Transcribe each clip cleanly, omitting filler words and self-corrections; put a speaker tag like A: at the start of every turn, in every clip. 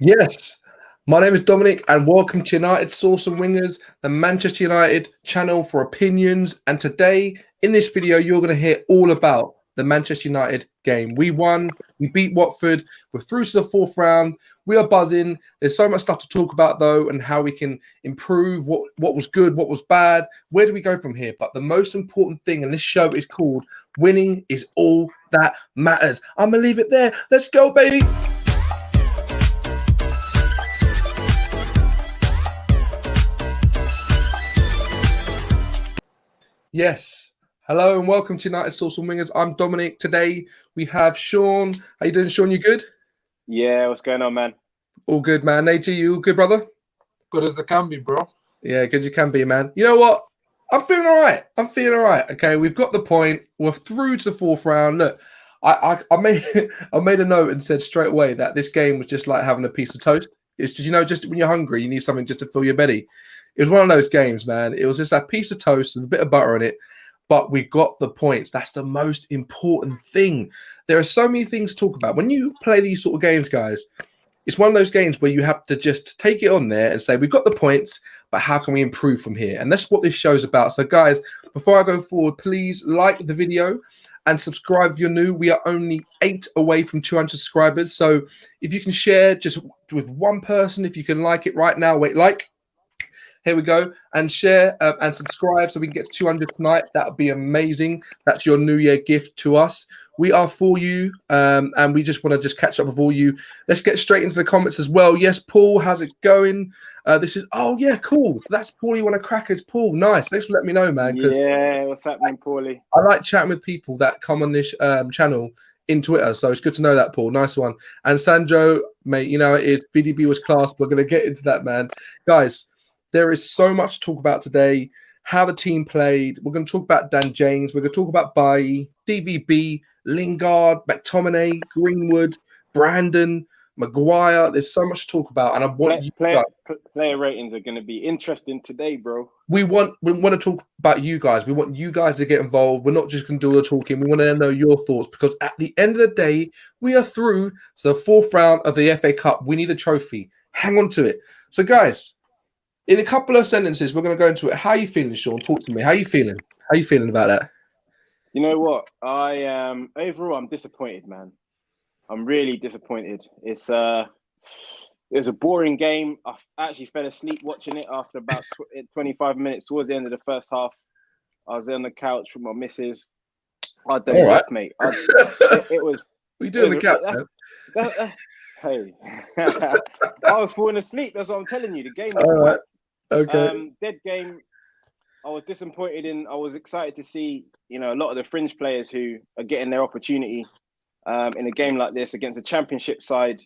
A: Yes, my name is Dominic, and welcome to United Sauce and Wingers, the Manchester United channel for opinions. And today, in this video, you're going to hear all about the Manchester United game. We won, we beat Watford, we're through to the fourth round. We are buzzing. There's so much stuff to talk about, though, and how we can improve what was good, what was bad. Where do we go from here? But the most important thing, and this show is called Winning is All That Matters. I'm going to leave it there. Let's go, baby. Yes. Hello and welcome to United Sauce and Wingers. I'm Dominic. Today we have Sean. How you doing, Sean? You good?
B: Yeah, what's going on, man?
A: All good, man. Nate, you all good, brother?
C: Good as I can be, bro.
A: Yeah, good you can be, man. You know what? I'm feeling all right. Okay, we've got the point. We're through to the fourth round. Look, I made I made a note and said straight away that this game was just like having a piece of toast. It's just, just when you're hungry, you need something just to fill your belly. It was one of those games, man. It was just that piece of toast with a bit of butter in it, but we got the points. That's the most important thing. There are so many things to talk about. When you play these sort of games, guys, it's one of those games where you have to just take it on there and say, we've got the points, but how can we improve from here? And that's what this show's about. So, guys, before I go forward, please like the video and subscribe if you're new. We are only 8 away from 200 subscribers. So if you can share just with one person, if you can like it right now, like. Here we go. And share and subscribe so we can get to 200 tonight. That would be amazing. That's your New Year gift to us. We are for you, and we just want to just catch up with all you. Let's get straight into the comments as well. Yes, Paul, how's it going? This is, oh, yeah, cool. That's Paul. You want to crack it? Paul, nice. Thanks for letting me know, man.
B: Yeah, what's happening, Paulie?
A: I like chatting with people that come on this channel in Twitter, so it's good to know that, Paul. Nice one. And Sandro, mate, you know it is. VDB was class. We're going to get into that, man. Guys, there is so much to talk about today. How the team played. We're going to talk about Dan James. We're going to talk about Bailly, DVB, Lingard, McTominay, Greenwood, Brandon, Maguire. There's so much to talk about, and I want
B: player ratings are going to be interesting today, bro.
A: We want to talk about you guys. We want you guys to get involved. We're not just going to do all the talking. We want to know your thoughts, because at the end of the day, we are through to the fourth round of the FA Cup. We need a trophy. Hang on to it. So, guys, in a couple of sentences, we're going to go into it. How are you feeling, Sean? Talk to me. How are you feeling? How are you feeling about that?
B: You know what? I am overall. I'm disappointed, man. I'm really disappointed. It was a boring game. I actually fell asleep watching it after about 25 minutes. Towards the end of the first half, I was on the couch with my missus. I dozed off, mate. It was.
A: What are you doing on the couch?
B: Hey, I was falling asleep. That's what I'm telling you. The game was
A: okay.
B: Dead game. I was disappointed in. I was excited to see, a lot of the fringe players who are getting their opportunity in a game like this against a championship side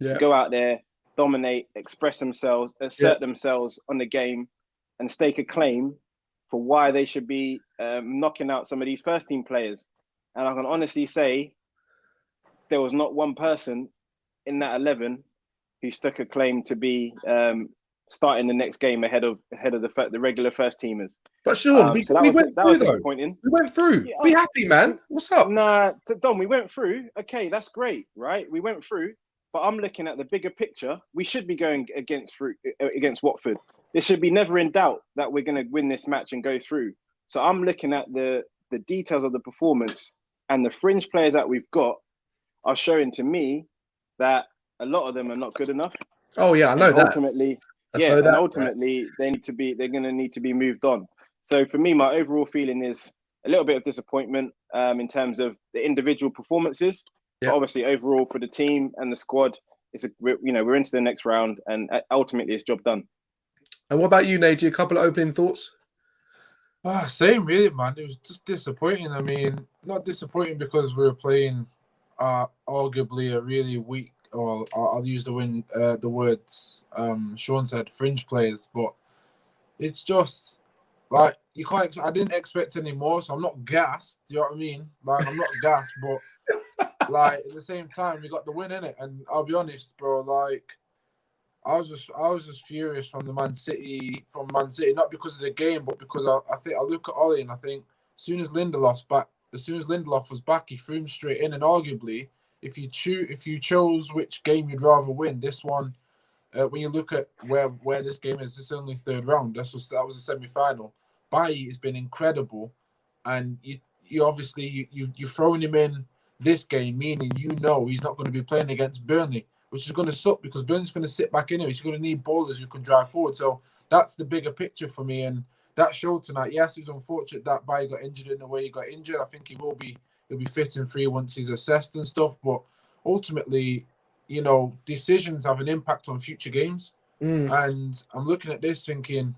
B: to go out there, dominate, express themselves, assert themselves on the game, and stake a claim for why they should be knocking out some of these first team players. And I can honestly say there was not one person in that 11 who stuck a claim to be starting the next game ahead of the regular first teamers.
A: But Sean, we went
B: that was disappointing.
A: We went through. Yeah, be happy, man. What's up?
B: Nah, Dom, we went through. Okay, that's great, right? We went through, but I'm looking at the bigger picture. We should be going against Watford. There should be never in doubt that we're going to win this match and go through. So I'm looking at the details of the performance, and the fringe players that we've got are showing to me that a lot of them are not good enough.
A: Oh yeah, I know that.
B: Ultimately, they're going to need to be moved on. So for me, my overall feeling is a little bit of disappointment in terms of the individual performances. But obviously, overall for the team and the squad, we're into the next round, and ultimately it's job done.
A: And what about you, Naji? A couple of opening thoughts?
C: Same, really, man. It was just disappointing. I mean, not disappointing because we were playing arguably a really weak, or I'll use the words Sean said, fringe players, but it's just like you can't. I didn't expect any more, so I'm not gassed. Do you know what I mean? Like, I'm not gassed, but like at the same time, we got the win in it, and I'll be honest, bro. Like, I was just furious from Man City, not because of the game, but because I think I look at Ollie and I think as soon as Lindelof was back, he threw him straight in, and arguably if you chose which game you'd rather win, this one, when you look at where this game is, it's only third round. That was a semi-final. Bailly has been incredible, and you obviously you're throwing him in this game, meaning he's not going to be playing against Burnley, which is going to suck because Burnley's going to sit back in here. He's going to need ballers who can drive forward. So that's the bigger picture for me, and that showed tonight. Yes, it was unfortunate that Bailly got injured in the way he got injured. I think he'll be fit and free once he's assessed and stuff. But ultimately, decisions have an impact on future games. And I'm looking at this thinking,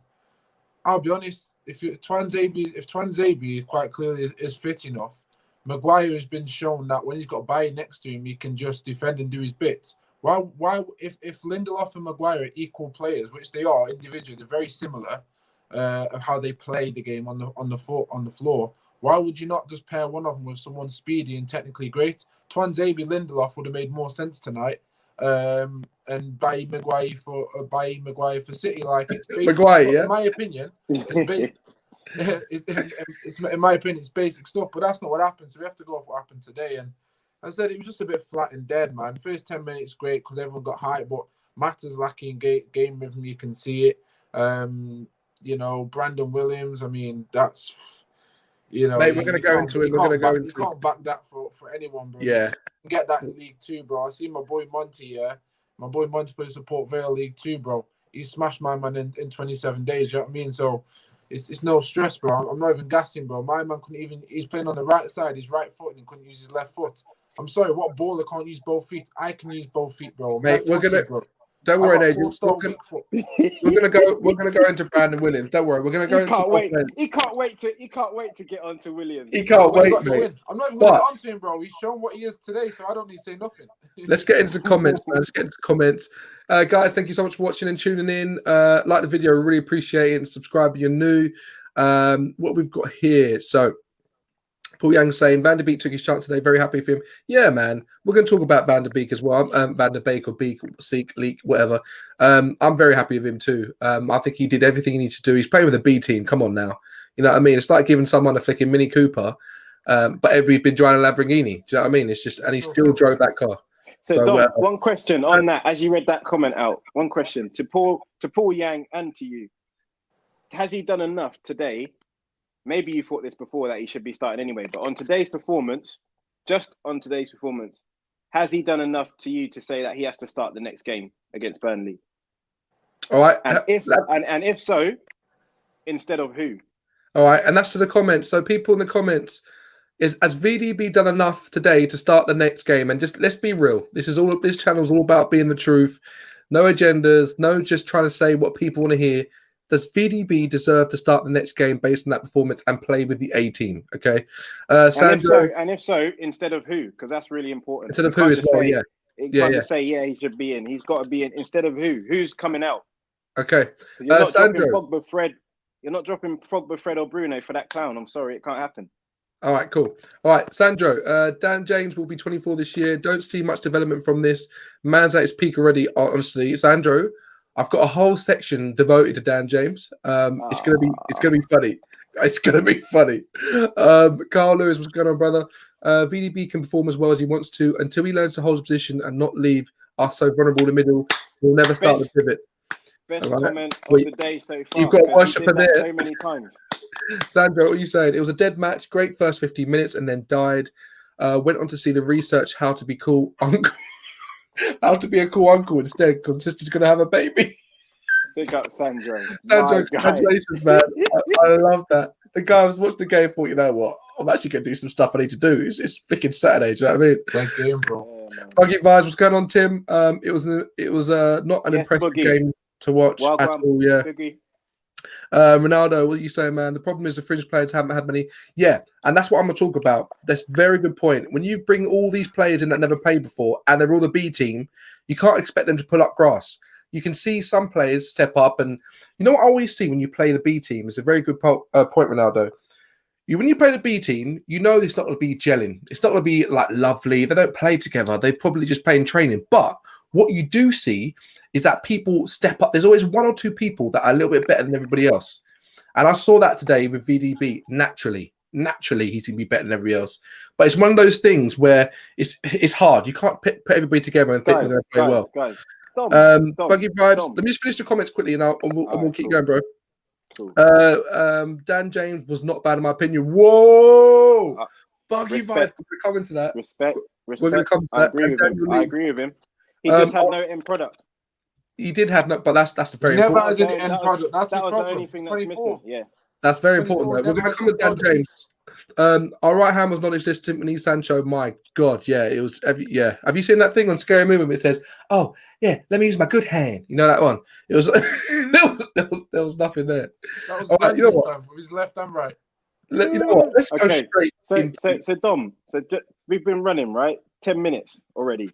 C: I'll be honest, if Twanzebe quite clearly is fit enough, Maguire has been shown that when he's got Bailly next to him, he can just defend and do his bits. Why if Lindelof and Maguire are equal players, which they are individually, they're very similar of how they play the game on the floor. Why would you not just pair one of them with someone speedy and technically great? Twanzebe Lindelof would have made more sense tonight. And Bailly Maguire for City, like it's basic
A: Maguire,
C: stuff.
A: yeah.
C: In my opinion, in my opinion, it's basic stuff, but that's not what happened. So we have to go off what happened today. And I said it was just a bit flat and dead, man. The first 10 minutes great because everyone got hyped, but Mata's lacking game rhythm. You can see it. Brandon Williams. I mean, that's
A: Mate, we're going to go into it. We're going to go into it.
C: You can't back that for anyone, bro.
A: Yeah.
C: You can get that in League 2, bro. I see my boy Monty, My boy Monty plays for Port Vale League 2, bro. He smashed my man in 27 days, you know what I mean? So it's no stress, bro. I'm not even gassing, bro. My man couldn't even, he's playing on the right side, his right foot, and he couldn't use his left foot. I'm sorry, what baller can't use both feet? I can use both feet, bro.
A: Mate, don't worry, Nigel. We're gonna go into Brandon Williams. Don't worry, we're gonna go.
B: He can't wait to get onto Williams.
A: He can't wait, mate.
C: I'm not even gonna get onto him, bro. He's shown what he is today, so I don't need to say nothing.
A: Let's get into the comments, man. Let's get into the comments. Guys, thank you so much for watching and tuning in. Like the video, really appreciate it. And subscribe if you're new. What we've got here. So Paul Young saying Van der Beek took his chance today. Very happy for him. Yeah, man. We're going to talk about Van der Beek as well. Van der Beek or Beek, Seek, Leak, whatever. I'm very happy with him too. I think he did everything he needs to do. He's playing with a B team. Come on now. You know what I mean? It's like giving someone a flicking Mini Cooper, but everybody's been driving a Lamborghini. Do you know what I mean? It's just, and he still drove that car.
B: So Dom, one question on that, as you read that comment out, one question to Paul Yang and to you. Has he done enough today? Maybe you thought this before that he should be starting anyway, but on today's performance, just on today's performance, has he done enough to you to say that he has to start the next game against Burnley?
A: All right.
B: And if so, instead of who?
A: All right. And that's to the comments. So people in the comments, has VDB done enough today to start the next game? And just let's be real. This channel is all about being the truth. No agendas, no just trying to say what people want to hear. Does VDB deserve to start the next game based on that performance and play with the A team? Okay.
B: Sandro, and if so, instead of who? Because that's really important.
A: Instead of who as well, yeah.
B: You can't just say, he should be in. He's got to be in. Instead of who? Who's coming out?
A: Okay.
B: You're not
A: Sandro.
B: dropping Pogba, Fred. You're not dropping Pogba, Fred, or Bruno for that clown. I'm sorry, it can't happen.
A: All right, cool. All right, Sandro. Dan James will be 24 this year. Don't see much development from this. Man's at his peak already, honestly. Sandro, I've got a whole section devoted to Dan James. It's gonna be funny. It's gonna be funny. Carl Lewis, what's going on, brother? VDB can perform as well as he wants to until he learns to hold his position and not leave us so vulnerable in the middle. He'll never start the pivot.
B: Best comment of the day so far.
A: You've got a worshipper there
B: so many times.
A: Sandro, what are you saying? It was a dead match. Great first 15 minutes and then died. Went on to see the research how to be cool uncle. How to be a cool uncle instead because sister's going to have a baby.
B: Big up Sandro.
A: Sandro, congratulations, man. I love that. The guy was watching the game thought, you know what? I'm actually going to do some stuff I need to do. It's freaking Saturday, do you know what I mean?
C: Thank you, bro.
A: Buggy Vibes, what's going on, Tim? It was not an impressive game to watch at all, yeah. Boogie. Ronaldo, what are you saying, man? The problem is the fringe players haven't had many. Yeah, and that's what I'm going to talk about. That's a very good point. When you bring all these players in that never played before and they're all the B team, you can't expect them to pull up grass. You can see some players step up, and you know what I always see when you play the B team? It's a very good point, Ronaldo. When you play the B team, you know it's not going to be gelling. It's not going to be like lovely. They don't play together. They probably just play in training. But what you do see is that people step up. There's always one or two people that are a little bit better than everybody else. And I saw that today with VDB naturally. naturally he's going to be better than everybody else. But it's one of those things where it's hard. You can't put everybody together and think they're going to play well.
B: Guys,
A: Buggy vibes.
B: Dom.
A: Let me just finish the comments quickly, and we'll keep going, bro.
B: Cool.
A: Dan James was not bad in my opinion. Whoa, Buggy vibes. We're coming to that.
B: Respect.
A: We're going to come to that.
B: I agree with him. He just had no end product.
A: He did have no, but that's the very
C: never
A: important.
C: has any end product. That's the problem.
B: The only thing that's missing. Yeah,
A: that's very important. Though. We're going to come to Dan James. Our right hand was non-existent. We need Sancho. My God, yeah, it was. Yeah, have you seen that thing on Scary Movie? It says, "Oh, yeah, let me use my good hand." You know that one? It was there was nothing there.
C: That was
A: right, you know what?
C: With his left and right.
A: You know what? Let's go straight.
B: So Dom, we've been running 10 minutes already.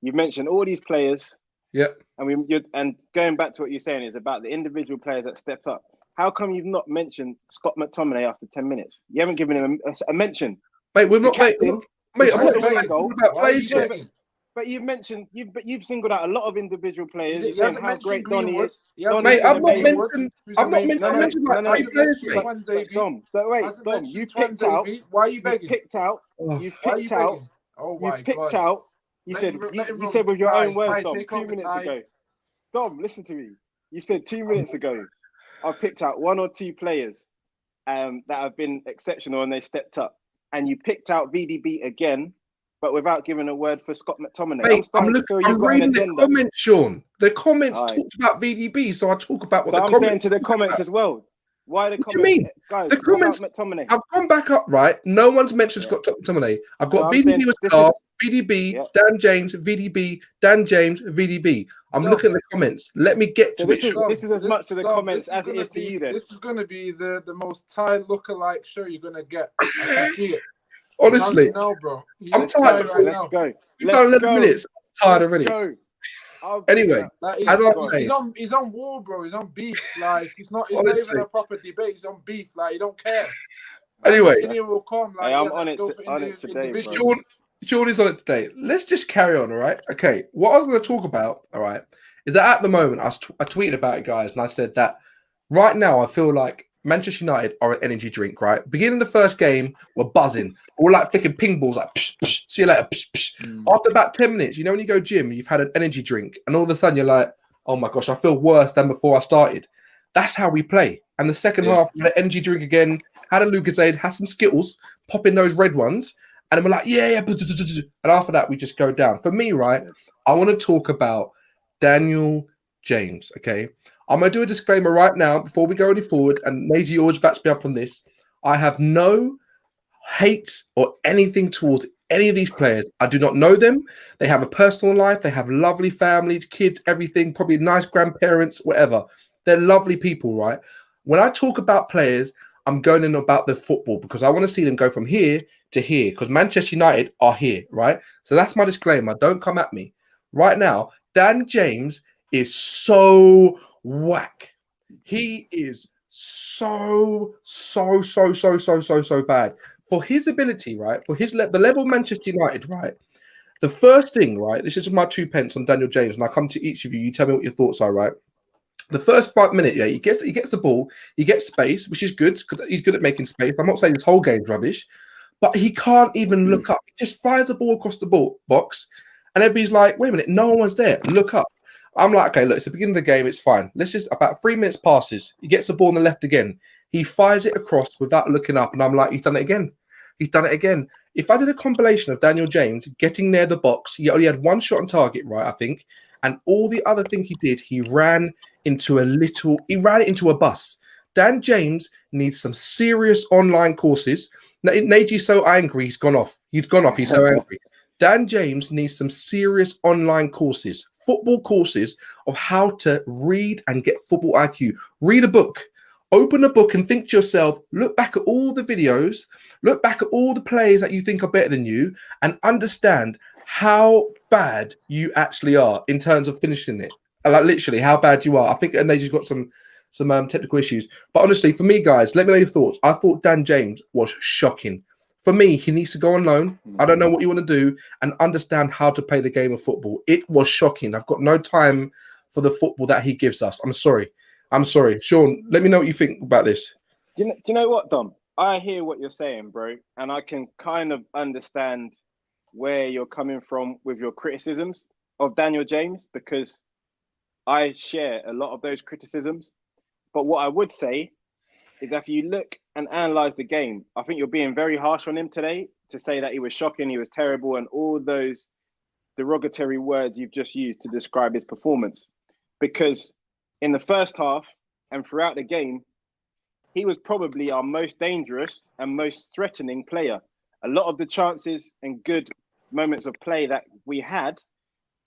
B: You've mentioned all these players.
A: Yep.
B: And going back to what you're saying is about the individual players that stepped up. How come you've not mentioned Scott McTominay after 10 minutes? You haven't given him a mention.
A: Mate, we've not mate. I'm not
B: talking
A: about players yet.
B: But you've mentioned you've singled out a lot of individual players. You're saying how great Donny is.
A: Mate, I've not mentioned like 3 players.
B: Dom, you picked out.
C: Why are you begging?
B: You picked out.
C: Oh my God.
B: Out. You said with your own words, Dom, 2 minutes ago. Dom, listen to me. You said 2 minutes ago, I picked out 1 or 2 players that have been exceptional and they stepped up. And you picked out VDB again, but without giving a word for Scott McTominay.
A: Mate, I'm reading the comments, Sean. The comments talked about VDB, so I talk about what the comments.
B: I'm saying to the comments as well. Why the comments?
A: What do you mean?
B: Guys,
A: the comments.
B: McTominay.
A: I've gone back up, right? No one's mentioned Scott McTominay. I've got VDB with star, VDB, Dan James, VDB, Dan James, VDB. I'm looking at the comments. Let me get to it.
B: This is as much to the comments as it is to you then.
C: This is going to be the most tired lookalike show you're going to get. I can see it.
A: Honestly,
C: no, bro.
A: I'm tired right now.
B: Let's go.
A: You've done 11 minutes. I'm tired already. Anyway,
C: he's on war, bro. He's on beef. Like it's not even a proper debate. He's on beef. Like he don't care.
A: Anyway,
C: will come. Like,
B: I'm on it today.
A: Sean is on it today. Let's just carry on, all right? Okay. What I was going to talk about, all right, is that at the moment I tweeted about it, guys, and I said that right now I feel like Manchester United are an energy drink, right? Beginning of the first game, we're buzzing. We're like flicking ping balls, like, psh, psh, see you later, psh, psh. After about 10 minutes, you know, when you go gym, you've had an energy drink, and all of a sudden you're like, oh my gosh, I feel worse than before I started. That's how we play. And the second half, we had an energy drink again, had a Lucozade, had some Skittles, pop in those red ones, and then we're like, yeah. And after that, we just go down. For me, right, I want to talk about Daniel James, okay? I'm going to do a disclaimer right now before we go any forward, and Major always backs me up on this. I have no hate or anything towards any of these players. I do not know them. They have a personal life. They have lovely families, kids, everything, probably nice grandparents, whatever. They're lovely people, right? When I talk about players, I'm going in about the football because I want to see them go from here to here because Manchester United are here, right? So that's my disclaimer. Don't come at me. Right now, Dan James is so whack. He is so bad. For his ability, right? For his the level of Manchester United, right? The first thing, right? This is my 2 pence on Daniel James, and I come to each of you. You tell me what your thoughts are, right? The first 5 minutes, he gets the ball, he gets space, which is good because he's good at making space. I'm not saying this whole game's rubbish, but he can't even look up. He just fires the ball across the box, and everybody's like, "Wait a minute, no one's there. Look up." I'm like, "Okay, look, it's the beginning of the game. It's fine. Let's just about 3 minutes passes. He gets the ball on the left again. He fires it across without looking up, and I'm like, he's done it again. He's done it again. If I did a compilation of Daniel James getting near the box, he only had 1 shot on target, right? I think, and all the other thing he did, he ran into a bus. Dan James needs some serious online courses. Naji's so angry, he's gone off. He's so angry. Dan James needs some serious online courses, football courses of how to read and get football IQ. Read a book. Open a book and think to yourself, look back at all the videos, look back at all the players that you think are better than you, and understand how bad you actually are in terms of finishing it. Like literally how bad you are. I think Naji's got some technical issues. But honestly, for me, guys, let me know your thoughts. I thought Dan James was shocking. For me, he needs to go on loan. I don't know what you want to do and understand how to play the game of football. It was shocking. I've got no time for the football that he gives us. I'm sorry. Sean, let me know what you think about this.
B: Do you know what, Dom? I hear what you're saying, bro, and I can kind of understand where you're coming from with your criticisms of Daniel James, because I share a lot of those criticisms. But what I would say is that if you look and analyze the game, I think you're being very harsh on him today to say that he was shocking, he was terrible, and all those derogatory words you've just used to describe his performance. Because in the first half and throughout the game, he was probably our most dangerous and most threatening player. A lot of the chances and good moments of play that we had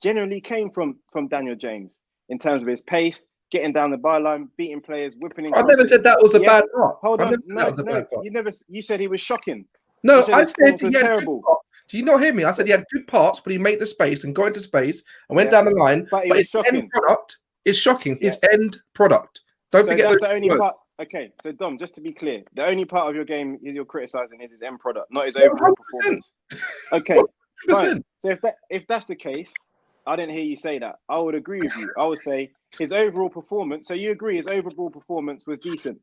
B: generally came from Daniel James in terms of his pace, getting down the byline, beating players, whipping in.
A: I never said that was a bad part.
B: Hold on, no, you said he was shocking.
A: No, I said he had
B: terrible.
A: Do you not hear me? I said he had good parts, but he made the space and got into space and went down the line.
B: But
A: his end product is shocking. His end product. Don't forget
B: that's the only part. Okay, so Dom, just to be clear, the only part of your game you're criticizing is his end product, not his overall performance. Okay, fine. So if that's the case, I didn't hear you say that. I would agree with you. I would say his overall performance. So you agree his overall performance was decent?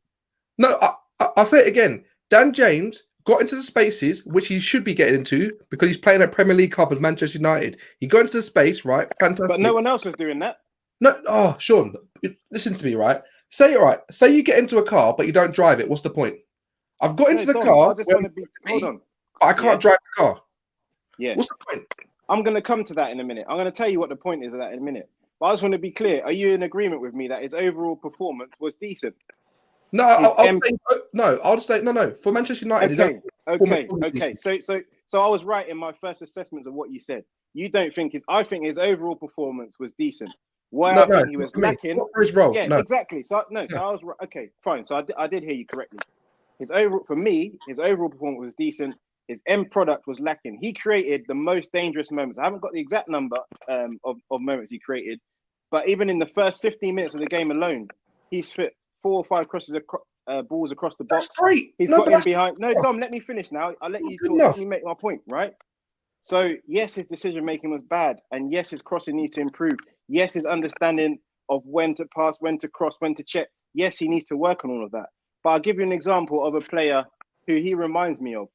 A: No, I'll say it again. Dan James got into the spaces which he should be getting into because he's playing at Premier League club with Manchester United. He got into the space, right? Fantastic.
B: But no one else was doing that.
A: No, Sean, listen to me, right? Say you get into a car, but you don't drive it. What's the point? I've got into the car.
B: Hold on.
A: I can't drive the car.
B: Yeah.
A: What's the point?
B: I'm going to come to that in a minute. I'm going to tell you what the point is of that in a minute. But I just want to be clear. Are you in agreement with me that his overall performance was decent?
A: No, I'll say no. For Manchester United.
B: Okay. So I was right in my first assessments of what you said. You don't think I think his overall performance was decent. I think he was lacking.
A: For his role.
B: Yeah,
A: no.
B: Exactly. So I was right. Okay, fine. So I did hear you correctly. His overall performance was decent. His end product was lacking. He created the most dangerous moments. I haven't got the exact number of moments he created, but even in the first 15 minutes of the game alone, he's fit 4 or 5 crosses balls across the box.
A: That's great.
B: He's got in behind. No, Dom, let me finish now. I'll let you talk. Let me make my point, right? So yes, his decision making was bad, and yes, his crossing needs to improve. Yes, his understanding of when to pass, when to cross, when to check. Yes, he needs to work on all of that. But I'll give you an example of a player who he reminds me of.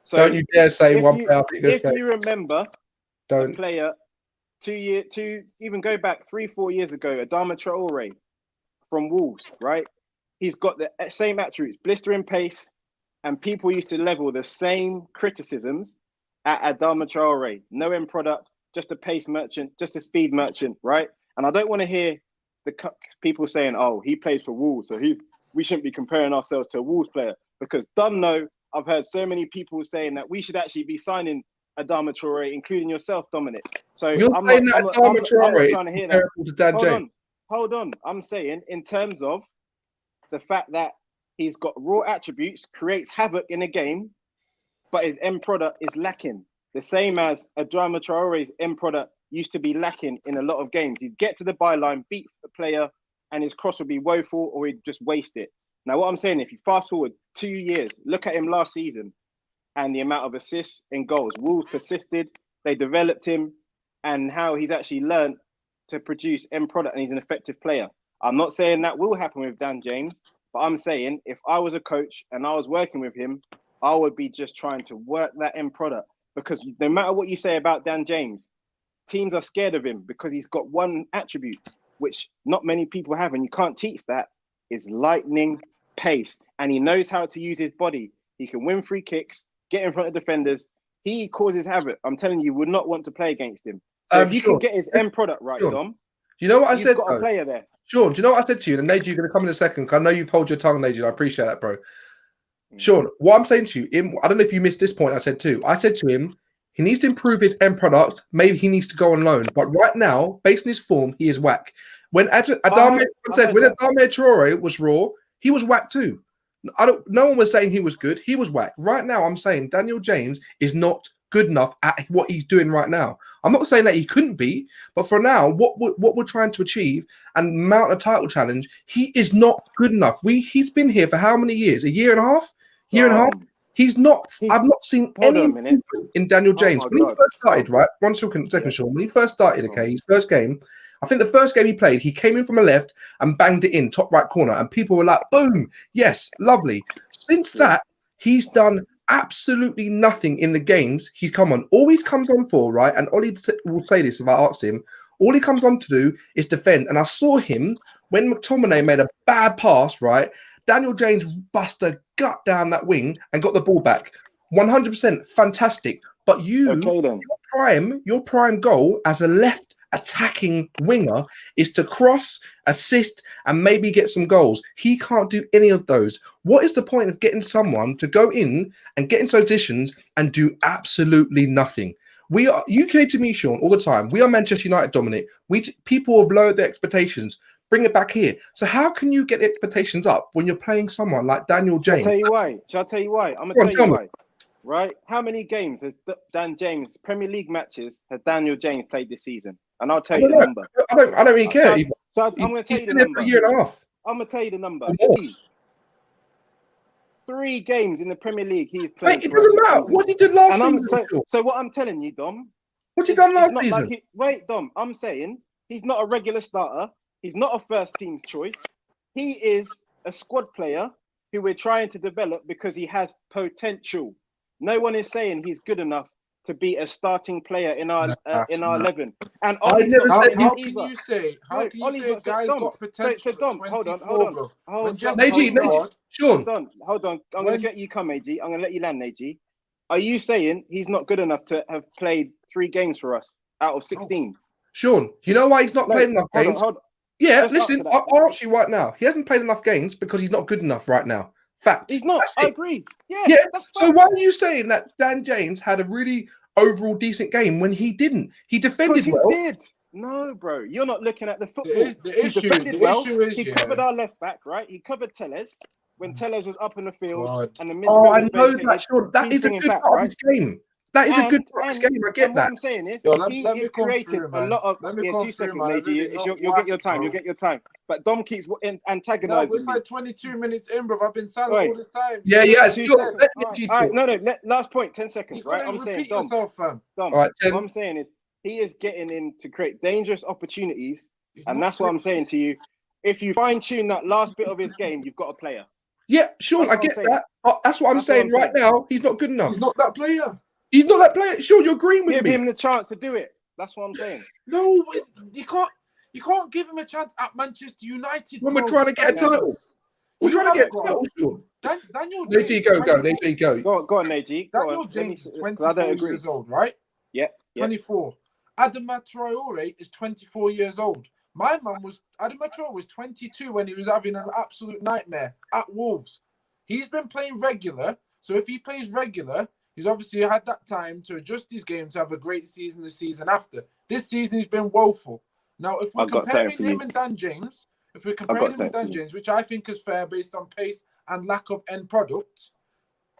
B: So
A: don't you dare say one player.
B: If you remember, a player even go back 3-4 years ago, Adama Traore from Wolves, right? He's got the same attributes, blistering pace, and people used to level the same criticisms at Adama Traore. No end product, just a pace merchant, just a speed merchant, right? And I don't want to hear the people saying, "Oh, he plays for Wolves, so we shouldn't be comparing ourselves to a Wolves player." Because I've heard so many people saying that we should actually be signing Adama Traore, including yourself, Dominic. So I'm not trying to hear that. Hold on. I'm saying in terms of the fact that he's got raw attributes, creates havoc in a game, but his end product is lacking. The same as Adama Traore's end product used to be lacking in a lot of games. He'd get to the byline, beat the player, and his cross would be woeful, or he'd just waste it. Now, what I'm saying, if you fast forward 2 years, look at him last season and the amount of assists and goals. Wolves persisted, they developed him, and how he's actually learned to produce end product, and he's an effective player. I'm not saying that will happen with Dan James, but I'm saying if I was a coach and I was working with him, I would be just trying to work that end product, because no matter what you say about Dan James, teams are scared of him because he's got one attribute, which not many people have, and you can't teach that, is lightning pace. And he knows how to use his body. He can win free kicks, get in front of defenders. He causes havoc. I'm telling you, would not want to play against him. So if you can get his end product right, Dom,
A: do you know what I said?
B: You've got a player there.
A: Sean, do you know what I said to you? And Nate, you're going to come in a second, because I know you've held your tongue, Nate. I appreciate that, bro. Sean, what I'm saying to you, I don't know if you missed this point I said too. I said to him, he needs to improve his end product. Maybe he needs to go on loan. But right now, based on his form, he is whack. When Adama Traore was raw, he was whack too. No one was saying he was good. He was whack. Right now, I'm saying Daniel James is not good enough at what he's doing right now. I'm not saying that he couldn't be, but for now, what we're trying to achieve and mount a title challenge, he is not good enough. He's been here for how many years? A year and a half? He's not. I've not seen
B: Hold
A: any
B: on a minute.
A: improvement in Daniel James.
B: my
A: When he
B: God.
A: first started, right? 1 second, Sean. When he first started, okay, his first game, I think the first game he played, he came in from a left and banged it in top right corner, and people were like, "Boom, yes, lovely." Since that, he's done absolutely nothing in the games he's come on. All he comes on for, right? And Ollie will say this if I ask him. All he comes on to do is defend. And I saw him when McTominay made a bad pass, right? Daniel James bust a gut down that wing and got the ball back. 100% fantastic. But your prime goal as a left attacking winger is to cross, assist, and maybe get some goals. He can't do any of those. What is the point of getting someone to go in and get into positions and do absolutely nothing? We are UK to me, Sean, all the time. We are Manchester United, Dominic. People have lowered their expectations. Bring it back here. So how can you get the expectations up when you're playing someone like Daniel James?
B: Shall I tell you why? I'm gonna tell you why. Right? How many games has Dan James, Premier League matches, has Daniel James played this season? And I'll tell you the number.
A: I don't really care.
B: So I'm going to tell you the number.
A: For a year and a half.
B: I'm going to tell you the number. 3 games in the Premier League he's played.
A: Wait, it doesn't matter. What he did last season.
B: So what I'm telling you, Dom.
A: What's he done last season?
B: Wait, Dom. I'm saying he's not a regular starter. He's not a first team choice. He is a squad player who we're trying to develop because he has potential. No one is saying he's good enough to be a starting player in our 11. And
C: how can you say a guy's got potential?
B: So Dom, hold on.
A: Sean,
B: hold on. I'm going to get you come, AG. I'm going to let you land, AG. Are you saying he's not good enough to have played 3 games for us out of 16?
A: Sean, you know why he's not played enough games?
B: Hold on.
A: Yeah, listen, I'll answer you right now. He hasn't played enough games because he's not good enough right now. Fact.
B: He's not. I agree. Yeah.
A: So why are you saying that Dan James had a really overall decent game when he didn't? He defended well.
B: He did. No, bro. You're not looking at the football. He defended well. He covered our left back, right? He covered Telles when Telles was up in the field. And the midfield
A: I know that, Sean. That is a good part of his game. That is a good part of his game. I get that.
B: What I'm saying is, he created a lot of. 2 seconds, AG. You'll get your time. You'll get your time. But Dom keeps antagonizing.
C: No, it's like 22 minutes in, bro. I've been silent all this time.
A: Yeah.
B: Last point, 10 seconds.
C: You right? I'm saying, Dom.
B: Dom, what I'm saying is, he is getting in to create dangerous opportunities, and that's what I'm saying to you. If you fine tune that last bit of his game, you've got a player.
A: Yeah, Sean, I get that. That's what I'm saying right now. He's not good enough.
C: He's not that player.
A: He's not that player. Sure, you're agreeing with me.
B: Give him the chance to do it. That's what I'm saying.
C: No, you can't give him a chance at Manchester United.
A: When we're trying to get a title. We're trying to get a title.
C: Daniel
A: James.
B: Go on, AG.
C: Daniel James is 24 years old, right?
B: Yeah.
C: 24. Adama Traore is 24 years old. Adama Traore was 22 when he was having an absolute nightmare at Wolves. He's been playing regular. So if he plays regular, he's obviously had that time to adjust his game to have a great season the season after. This season, he's been woeful. Now, if we're comparing him and Dan James, which I think is fair based on pace and lack of end product,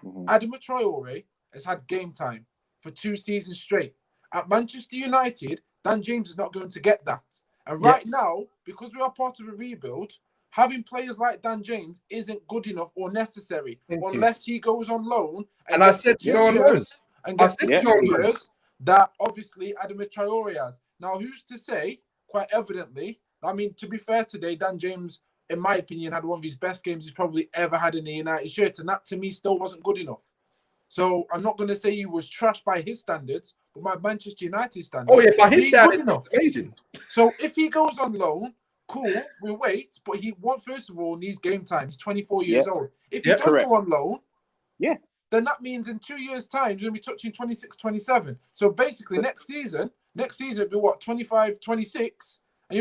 C: Adama Traore has had game time for 2 seasons straight. At Manchester United, Dan James is not going to get that. And right now, because we are part of a rebuild, having players like Dan James isn't good enough or necessary unless he goes on loan.
A: And I said to go on loan.
C: And gets the 2 years that obviously Adama Traore has. Now, who's to say, quite evidently, I mean, to be fair today, Dan James, in my opinion, had one of his best games he's probably ever had in the United shirt. And that, to me, still wasn't good enough. So I'm not going to say he was trashed by his standards, but by Manchester United standards.
A: Oh, yeah, by his standards, amazing.
C: So if he goes on loan, cool, we wait, but he first of all needs game time. He's 24 years old. If he does go on loan, then that means in 2 years' time, you're going to be touching 26, 27. So basically, next season it'll be what, 25, 26? And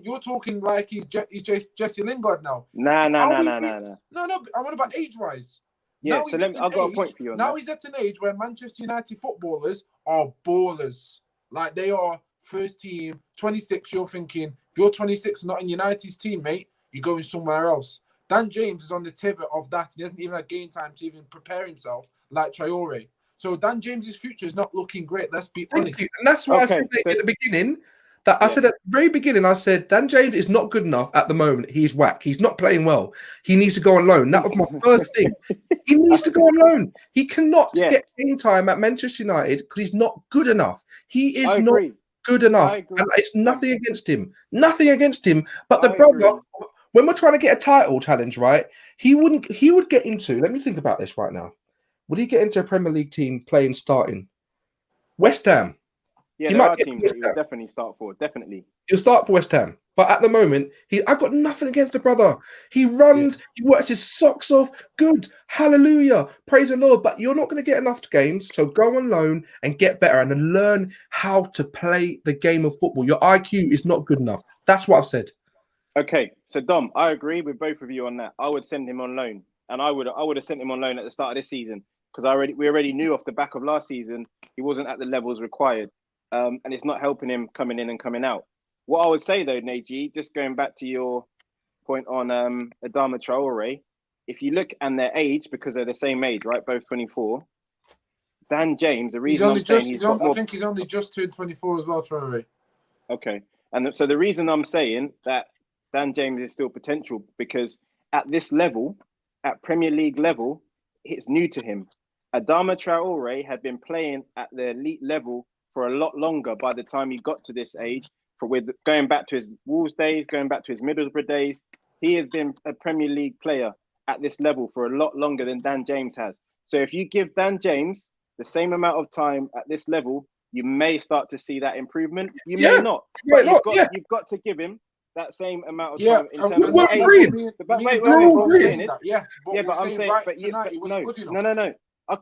C: you're talking like he's Jesse Lingard now.
B: No.
C: No, I want about age-wise.
B: Yeah, so I've got a point for you on
C: now
B: that.
C: He's at an age where Manchester United footballers are ballers. Like, they are first team, 26, you're thinking, if you're 26 not in United's team, mate, you're going somewhere else. Dan James is on the pivot of that. He hasn't even had game time to even prepare himself like Traore. So Dan James's future is not looking great, let's be honest.
A: And that's why I said at the beginning That I said at the very beginning, I said Dan James is not good enough at the moment. He's whack. He's not playing well. He needs to go on loan. That was my first thing. He needs to go on loan. He cannot get game time at Manchester United because he's not good enough. He is not good enough. And it's nothing against him. Nothing against him. But the brother, when we're trying to get a title challenge, right? He would get into, let me think about this right now. Would he get into a Premier League team playing starting? West Ham.
B: Yeah, there are teams that he would definitely start for. Definitely.
A: He'll start for West Ham. But at the moment, I've got nothing against the brother. He runs, he works his socks off. Good. Hallelujah. Praise the Lord. But you're not going to get enough games. So go on loan and get better and then learn how to play the game of football. Your IQ is not good enough. That's what I've said.
B: Okay. So Dom, I agree with both of you on that. I would send him on loan. And I would have sent him on loan at the start of this season. Because we already knew off the back of last season, he wasn't at the levels required. And it's not helping him coming in and coming out. What I would say though, Neji, just going back to your point on Adama Traore, if you look at their age, because they're the same age, right? Both 24. Dan James, the reason I
C: think he's only just turned 24 as well, Traore.
B: Okay. And so the reason I'm saying that Dan James is still potential, because at this level, at Premier League level, it's new to him. Adama Traore had been playing at the elite level for a lot longer by the time he got to this age. Going back to his Wolves days, going back to his Middlesbrough days, he has been a Premier League player at this level for a lot longer than Dan James has. So if you give Dan James the same amount of time at this level, you may start to see that improvement. You may not. But you've got to give him that same amount of time in terms of
A: we're agreeing.
B: But I'm saying,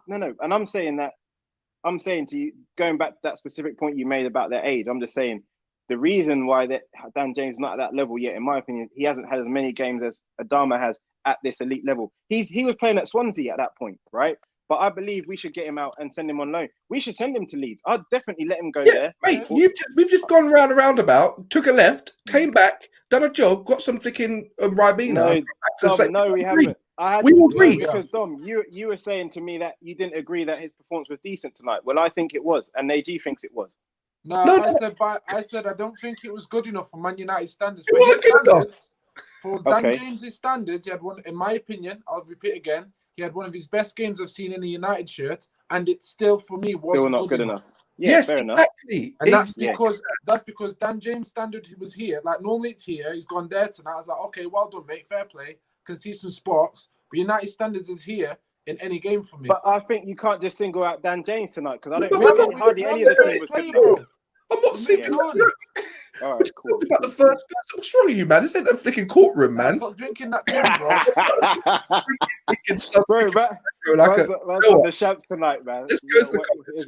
B: no. And I'm saying to you, going back to that specific point you made about their age, I'm just saying the reason why that Dan James is not at that level yet, in my opinion, he hasn't had as many games as Adama has at this elite level. He was playing at Swansea at that point, right? But I believe we should get him out and send him on loan. We should send him to Leeds. I'd definitely let him go there.
A: Mate, we've just gone round a roundabout, took a left, came back, done a job, got some freaking Ribena.
B: No, we haven't.
A: We will agree.
B: Because Dom, you were saying to me that you didn't agree that his performance was decent tonight. Well, I think it was, and AG thinks it was.
C: I said I don't think it was good enough for Man United standards. For Dan James's standards, he had one. In my opinion, I'll repeat again. He had one of his best games I've seen in a United shirt, and it still, for me, wasn't
B: not good enough.
A: Yes,
B: fair
A: exactly.
C: And that's because Dan James' standard was here. Like normally it's here. He's gone there tonight. I was like, okay, well done, mate. Fair play. Can see some spots. But United standards is here in any game for me.
B: But I think you can't just single out Dan James tonight, because I don't think hardly any of the team was good, bro.
A: I'm not singling on.
B: All right, cool.
A: About the first person. What's wrong with you, man? This ain't a freaking courtroom, man.
C: Stop drinking that thing,
B: bro. Man's on the shamps tonight, man.
A: This goes to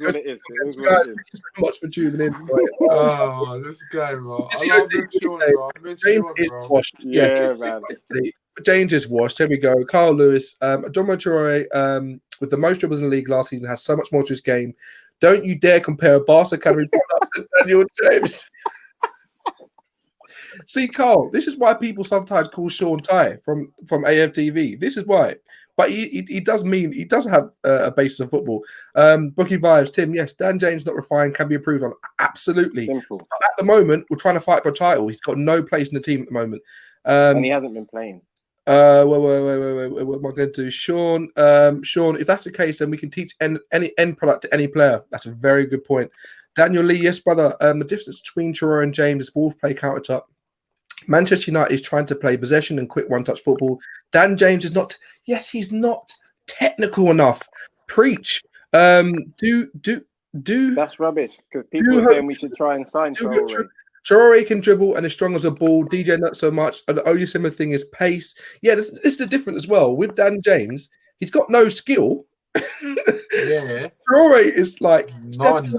A: what it is. Thank you so much for tuning in.
C: Oh, this guy, bro.
A: James is washed.
B: Yeah, man.
A: James is washed. Here we go. Carl Lewis. Adama Traore, with the most dribbles in the league last season, has so much more to his game. Don't you dare compare a Barca Academy product to Daniel James. See, Carl, this is why people sometimes call Sean Ty from AFTV. This is why. But he does have a basis of football. Bookie Vibes, Tim, yes, Dan James not refined, can be improved on. Absolutely.
B: Simple.
A: But at the moment, we're trying to fight for a title. He's got no place in the team at the moment.
B: And he hasn't been playing.
A: Wait. What am I going to do? Sean, if that's the case, then we can teach any end product to any player. That's a very good point. Daniel Lee, yes, brother. The difference between Traore and James is Wolves play counter-top. Manchester United is trying to play possession and quick one-touch football. Dan James is not. Yes, he's not technical enough. Preach. Do.
B: That's rubbish, because people are saying we should try and sign Traore.
A: Traore can dribble and is strong as a ball. DJ not so much. And the only similar thing is pace. Yeah, this is the difference as well. With Dan James, he's got no skill.
C: Yeah.
A: Traore is like
C: none.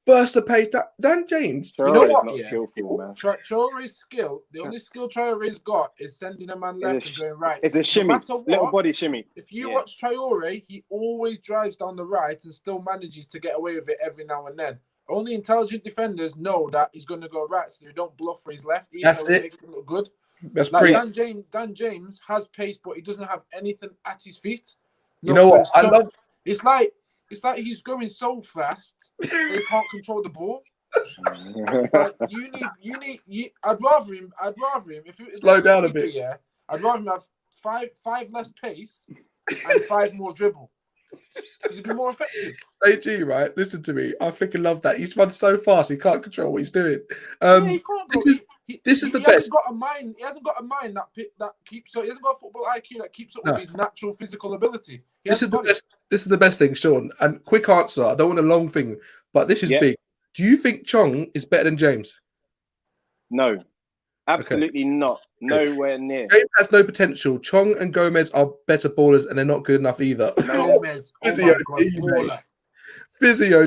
A: Burst of pace. Dan James.
C: You know what? Traore's skill, the only skill Traore's got is sending a man left and going right.
B: It's a shimmy, little body shimmy.
C: If you watch Traore, he always drives down the right and still manages to get away with it every now and then. Only intelligent defenders know that he's going to go right, so they don't bluff for his left.
A: That's it.
C: Makes him look good.
A: That's
C: like Dan James has pace, but he doesn't have anything at his feet.
A: No, you know what? I love.
C: It's like he's going so fast he can't control the ball. But I'd rather him if it
A: Slow down a bit.
C: Yeah, I'd rather him have five less pace and 5 more dribble because he'd be more effective.
A: AG, right? Listen to me. I freaking love that. He's run so fast, he can't control what he's doing.
C: Yeah, he can't, bro.
A: This is the
C: he
A: best.
C: Hasn't got a mind. He hasn't got a mind that keeps. So he hasn't got a football IQ that keeps up with his natural physical ability.
A: This is the best. This is the best thing, Sean. And quick answer. I don't want a long thing, but this is big. Do you think Chong is better than James?
B: No, absolutely not. Nowhere near.
A: James has no potential. Chong and Gomez are better ballers, and they're not good enough either.
C: Gomez,
A: Physio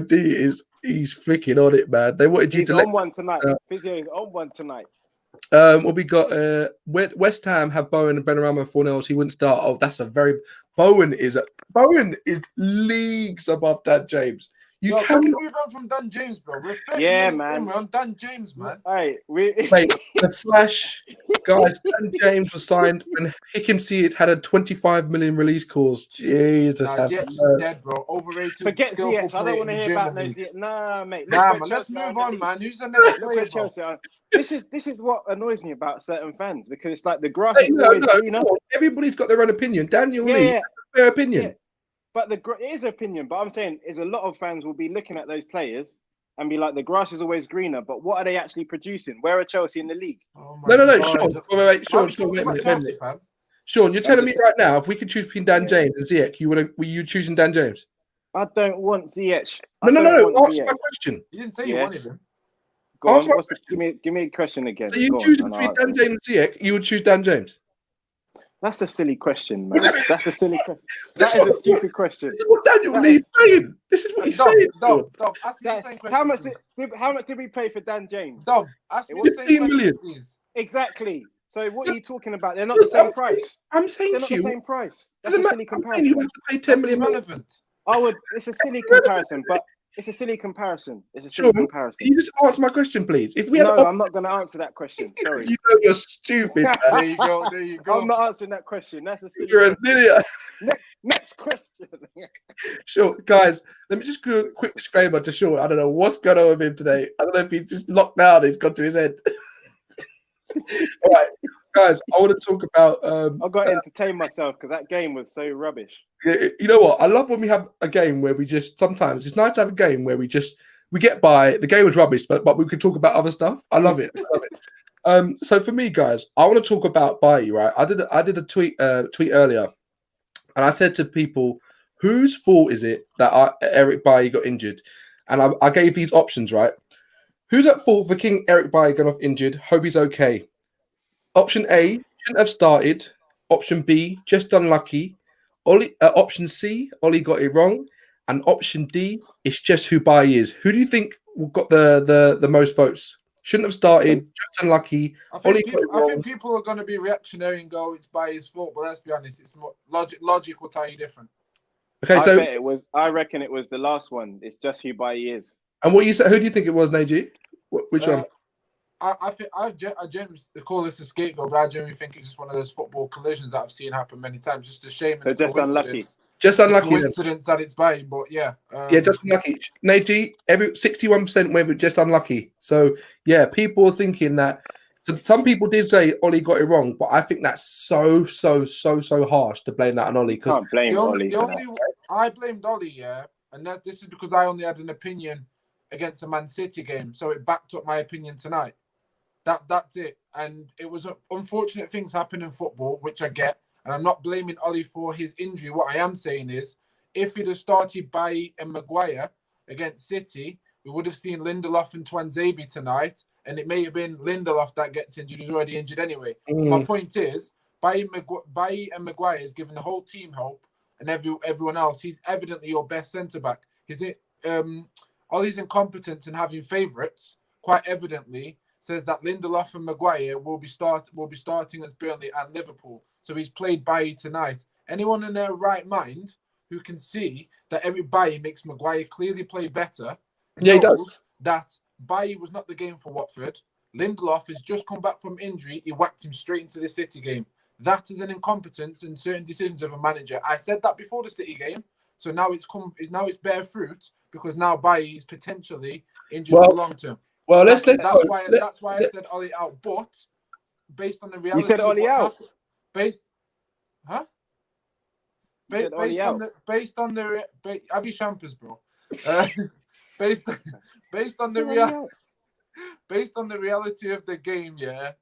A: D he's freaking on it, man. They wanted you
B: he's
A: to
B: on one tonight. Physio is on one tonight.
A: What we got? West Ham have Bowen and Benrahma and Fornells. He wouldn't start. Oh, that's a very Bowen is leagues above Dan James.
C: Can we move on from Dan James, bro? We're 30 minutes
B: man.
C: We're on Dan James, man.
B: Hey,
A: Wait, the Flash, guys. Dan James was signed when Hickam Ziyech had a 25 million release clause. Jesus,
C: Ziyech's dead, bro. Overrated.
B: Forget Ziyech. I don't want to hear about no Ziyech. Nah, mate.
C: Man. Let's move on, man. Who's the next player?
B: Chelsea. This is what annoys me about certain fans because it's like the grass is always greener.
A: Everybody's got their own opinion. Daniel Lee, their opinion.
B: Yeah. But it is opinion. But I'm saying is a lot of fans will be looking at those players and be like, the grass is always greener. But what are they actually producing? Where are Chelsea in the league?
A: No, Sean. Wait, Sean, you're telling me right now if we could choose between Dan James and Ziyech, were you choosing Dan James?
B: I don't want Ziyech.
A: No. Answer my question.
C: You didn't say you wanted him.
B: Go on. Give me a question again.
A: So you choose between Dan James and Ziyech, you would choose Dan James?
B: That's a silly question, man. That's a silly question. That is a stupid question.
A: This is what Daniel Lee's saying. This is what he's saying.
C: Dom, ask me the same question.
B: How much did we pay for Dan James?
C: Dom, ask me the same
A: 15 million.
C: question, please.
B: Exactly. So what are you talking about? They're not the same price.
A: I'm saying
B: they're not the same price. That's a silly comparison.
A: You have to pay 10 million.
C: Relevant.
B: It's a silly comparison, but it's a silly comparison. Comparison.
A: Can you just answer my question, please?
B: I'm not going to answer that question. Sorry.
A: You know you're stupid.
C: There you go.
B: I'm not answering that question. That's a silly.
A: You're an idiot.
B: Next question.
A: Sure, guys. Let me just do a quick disclaimer to Sean. I don't know what's going on with him today. I don't know if he's just locked down. He's gone to his head. All right, guys. I want to talk about.
B: I've got to entertain myself because that game was so rubbish.
A: You know what? I love when we have a game where we just sometimes it's nice to have a game where we get by. The game was rubbish, but we could talk about other stuff. I love it. So for me, guys, I want to talk about Bailly, right? I did a tweet earlier, and I said to people, whose fault is it that Eric Bailly got injured? And I gave these options, right? Who's at fault for King Eric Bailly going off injured? Hope he's okay. Option A, shouldn't have started. Option B, just unlucky. Option C, Ollie got it wrong. And option D, it's just who Bailly is. Who do you think got the most votes? Shouldn't have started, just unlucky.
C: I think people are going to be reactionary and go, it's Bailly's fault. But let's be honest, it's more logic will tell you different.
A: Okay,
B: I reckon it was the last one. It's just who Bailly is.
A: And what you said? Who do you think it was, Neji? Which one?
C: I genuinely call this a scapegoat, but I genuinely think it's just one of those football collisions that I've seen happen many times. Just a shame.
B: So just unlucky.
A: Just unlucky.
C: Coincidence that it's Bailly, but yeah.
A: Just unlucky. Neji, 61% went with just unlucky. So yeah, people are thinking that. So some people did say Ollie got it wrong, but I think that's so harsh to blame that on Ollie. Because
B: can't blame Ollie.
C: I blamed Ollie, yeah, and this is because I only had an opinion against a Man City game, so it backed up my opinion tonight. That's it. And it was unfortunate things happen in football, which I get, and I'm not blaming Ollie for his injury. What I am saying is, if he'd have started Bailly and Maguire against City, we would have seen Lindelof and Twanzebe tonight, and it may have been Lindelof that gets injured, who's already injured anyway. My point is, Bailly and Maguire is giving the whole team hope, and everyone else. He's evidently your best centre-back. Ollie's incompetence in having favourites, quite evidently, says that Lindelof and Maguire will be starting as Burnley and Liverpool. So he's played Bailly tonight. Anyone in their right mind who can see that every Bailly makes Maguire clearly play better, knows that Bailly was not the game for Watford. Lindelof has just come back from injury. He whacked him straight into the City game. That is an incompetence in certain decisions of a manager. I said that before the City game. So now it's bear fruit because now Bailly is potentially injured for the long term.
A: Well, let's
C: that's
A: go.
C: why I said Ollie out. But based on the reality,
B: You said Ollie out.
C: Based on have your champers, bro. Based on the reality of the game, yeah.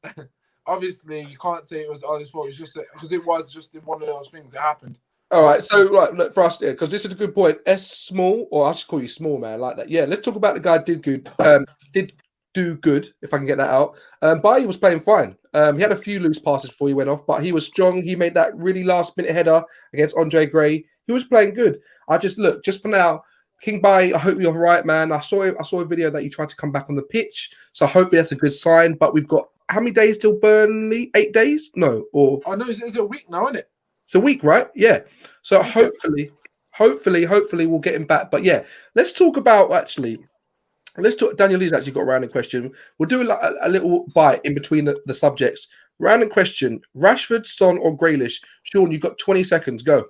C: Obviously, you can't say it was Ollie's fault. It's just because it was just one of those things that happened.
A: All right, so look, for us, because this is a good point. S Small, or I'll just call you Small, man, like that. Yeah, let's talk about the guy did good. Did do good, if I can get that out. Bailly was playing fine. He had a few loose passes before he went off, but he was strong. He made that really last-minute header against Andre Gray. He was playing good. Just for now, King Bailly, I hope you're right, man. I saw a video that you tried to come back on the pitch, so hopefully that's a good sign. But we've got how many days till Burnley? 8 days? No, or
C: no, it's a week now, isn't it?
A: It's a week, right? Yeah. So hopefully we'll get him back. But yeah, let's talk about Daniel Lee's actually got a random question. We'll do a little bite in between the subjects. Random question: Rashford, Son, or Grealish? Sean, you've got 20 seconds. Go.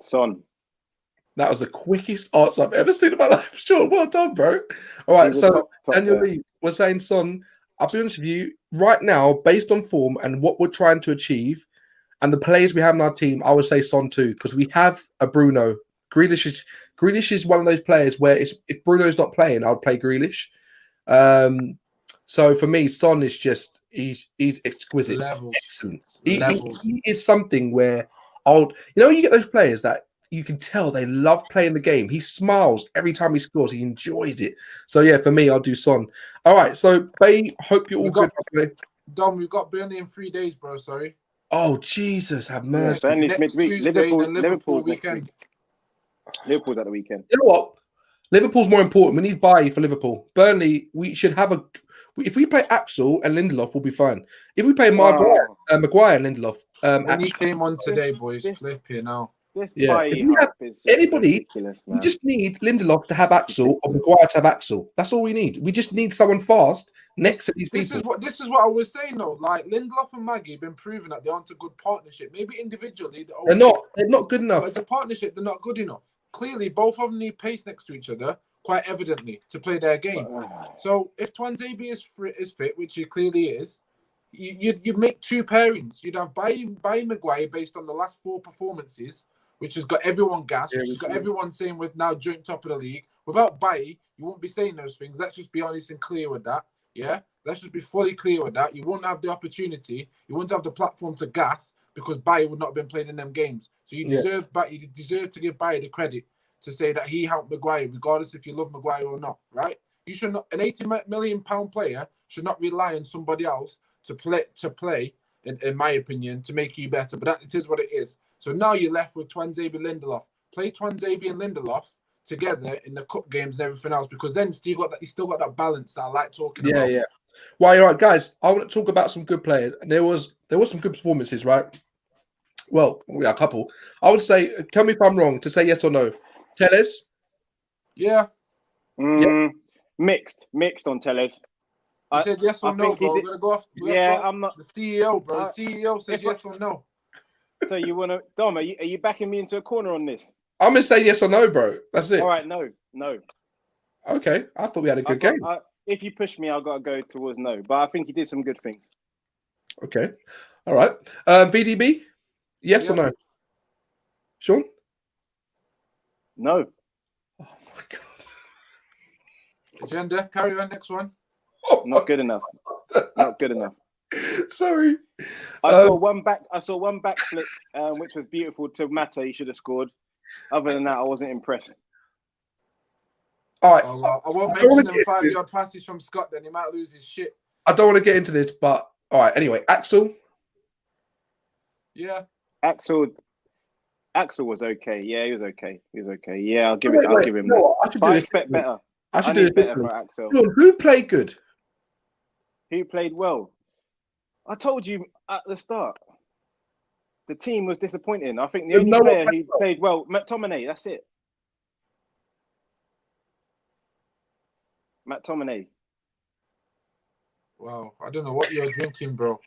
B: Son.
A: That was the quickest answer I've ever seen in my life. Sean, well done, bro. All right, so
B: top
A: Daniel Lee was saying Son. I'll be honest with you. Right now, based on form and what we're trying to achieve, and the players we have in our team, I would say Son too, because we have a Bruno. Grealish is one of those players where if Bruno's not playing, I would play Grealish. So for me, Son is just he's exquisite, excellent. He is something where you get those players that you can tell they love playing the game. He smiles every time he scores. He enjoys it. So yeah, for me, I'll do Son. All right, so Bay, hope you're all good.
C: Dom, we've got Burnley in 3 days, bro. Sorry.
A: Oh Jesus, have mercy!
B: Yeah, Burnley's midweek.
C: Tuesday, Liverpool weekend.
B: Liverpool's at the weekend.
A: You know what? Liverpool's more important. We need Bailly for Liverpool. Burnley, we should have if we play Axel and Lindelof, we'll be fine. If we play Maguire and Lindelof,
C: when he came on today, boys, flipping now.
A: Anybody, we just need Lindelof to have Axel or Maguire to have Axel. That's all we need. We just need someone fast next to these people.
C: This is what I was saying though. Like Lindelof and Maggie have been proving that they aren't a good partnership. Maybe individually they're
A: not good enough.
C: But as a partnership, they're not good enough. Clearly, both of them need pace next to each other, quite evidently, to play their game. So if Tuanzebe is fit, which he clearly is, you'd make 2 pairings. You'd have Bailly Maguire based on the last 4 performances, which has got everyone gassed, which has got everyone saying we're now joint top of the league. Without Bailly, you won't be saying those things. Let's just be honest and clear with that. Yeah? Let's just be fully clear with that. You won't have the opportunity. You won't have the platform to gas because Bailly would not have been playing in them games. So you deserve to give Bailly the credit to say that he helped Maguire, regardless if you love Maguire or not, right? You should not. An £80 million player should not rely on somebody else to play, in my opinion, to make you better. But it is what it is. So now you're left with Tuanzebe Lindelof. Play Tuanzebe and Lindelof together in the cup games and everything else, because then you still got that balance that I like talking about.
A: Yeah. Well, you're right, guys. I want to talk about some good players. And there was some good performances, right? Well, a couple. I would say, tell me if I'm wrong, to say yes or no. Telles?
C: Yeah.
B: Mixed on Telles.
C: You said yes or no, bro. We're gonna go off.
B: I'm not
C: the CEO, bro. The CEO says yes or no.
B: So you want to, Dom? Are you backing me into a corner on this?
A: I'm gonna say yes or no, bro. That's it.
B: All right, no.
A: Okay, I thought we had a good game.
B: If you push me, I've got to go towards no. But I think he did some good things.
A: Okay, all right. VDB, yes or no? Sean?
B: No.
A: Oh my god.
C: Agenda. Carry on. Next one.
B: Not good enough. Not good enough.
A: Sorry.
B: I saw one backflip, which was beautiful to Mata. He should have scored. Other than that, I wasn't impressed.
A: All right.
C: I won't mention them 5-yard passes from Scott. Then he might lose his shit.
A: I don't want to get into this, but all right. Anyway, Axel.
C: Yeah.
B: Axel was okay. Yeah, he was okay. Yeah, I'll give him.
A: No, I
B: expect better.
A: I should do this
B: better for Axel.
A: Who played good?
B: Who played well? I told you at the start. The team was disappointing. I think the only player who played well, McTominay. That's it. McTominay.
C: Wow, I don't know what you're drinking, bro.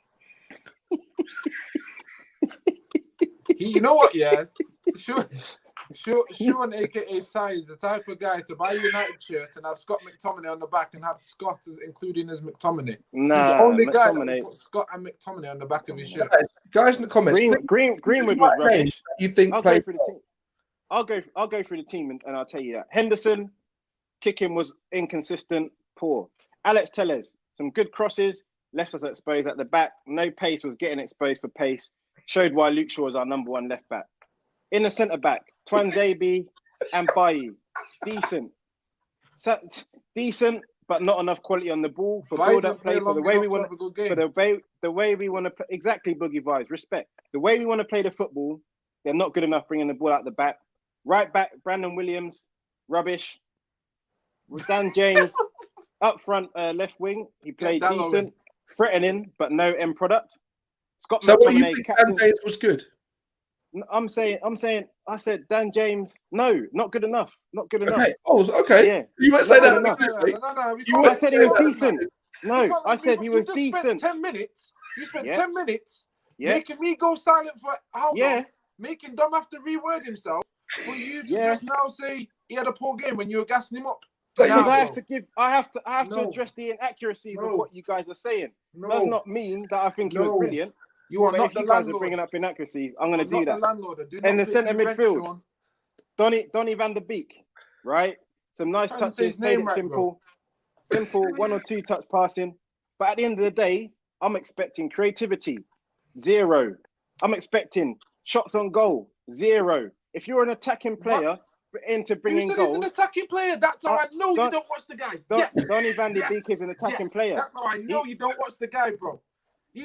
C: You know what? Yeah, sure. Sean, aka Ty, is the type of guy to buy a United shirt and have Scott McTominay on the back and have Scott as including as McTominay.
B: Nah,
C: he's the only guy that
B: McTominay.
C: will put Scott and McTominay on the back of his shirt.
A: Guys in the comments,
B: Greenwood was rubbish.
A: You think
B: I'll go through the team. I'll go through the team and I'll tell you that Henderson kicking was inconsistent, poor. Alex Telles, some good crosses, left us exposed at the back. No pace, was getting exposed for pace. Showed why Luke Shaw is our number 1 left back. In the centre back, Twanzebe and Bailly, decent, but not enough quality on the ball for build-up play for the way we want the way we want to play. Exactly, Boogie Vibes, respect. The way we want to play the football, they're not good enough bringing the ball out the back. Right back, Brandon Williams, rubbish. Dan James, up front, left wing, he played decent, threatening, but no end product. Scott
A: So what you
B: McTominay,
A: think
B: captain.
A: Dan James was good?
B: I said Dan James, no, not good enough. Not good enough.
A: Okay. Oh, okay.
B: Yeah.
A: You won't say that.
C: No.
B: I said he was decent. No, I said he was decent.
C: 10 minutes. You spent
B: Yeah.
C: 10 minutes
B: Yeah.
C: making me go silent for how
B: Yeah.
C: long? Making Dom have to reword himself for you to
B: Yeah.
C: just now say he had a poor game when you were gassing him up.
B: Because I have to
C: No.
B: address the inaccuracies of
C: No.
B: what you guys are saying.
C: No.
B: Does not mean that I think he was
C: No.
B: brilliant.
C: You are
B: But
C: not
B: if
C: the
B: you guys
C: landlord.
B: are bringing up inaccuracies, I'm going to
C: I'm
B: do
C: not
B: that.
C: the landlord. I do
B: In the
C: not pay
B: centre
C: you rent,
B: midfield,
C: Sean.
B: Donny van der Beek, right? Some nice
C: Trying to say
B: touches,
C: his
B: played
C: name
B: it
C: right,
B: simple, 1 or 2 touch passing. But at the end of the day, I'm expecting creativity, 0. I'm expecting shots on goal, 0. If you're an attacking player into bringing
C: You said
B: goals,
C: he's an attacking player. That's how I know you don't watch the guy. Yes.
B: Donny van der Beek is an attacking player.
C: That's how I know you don't watch the guy, bro.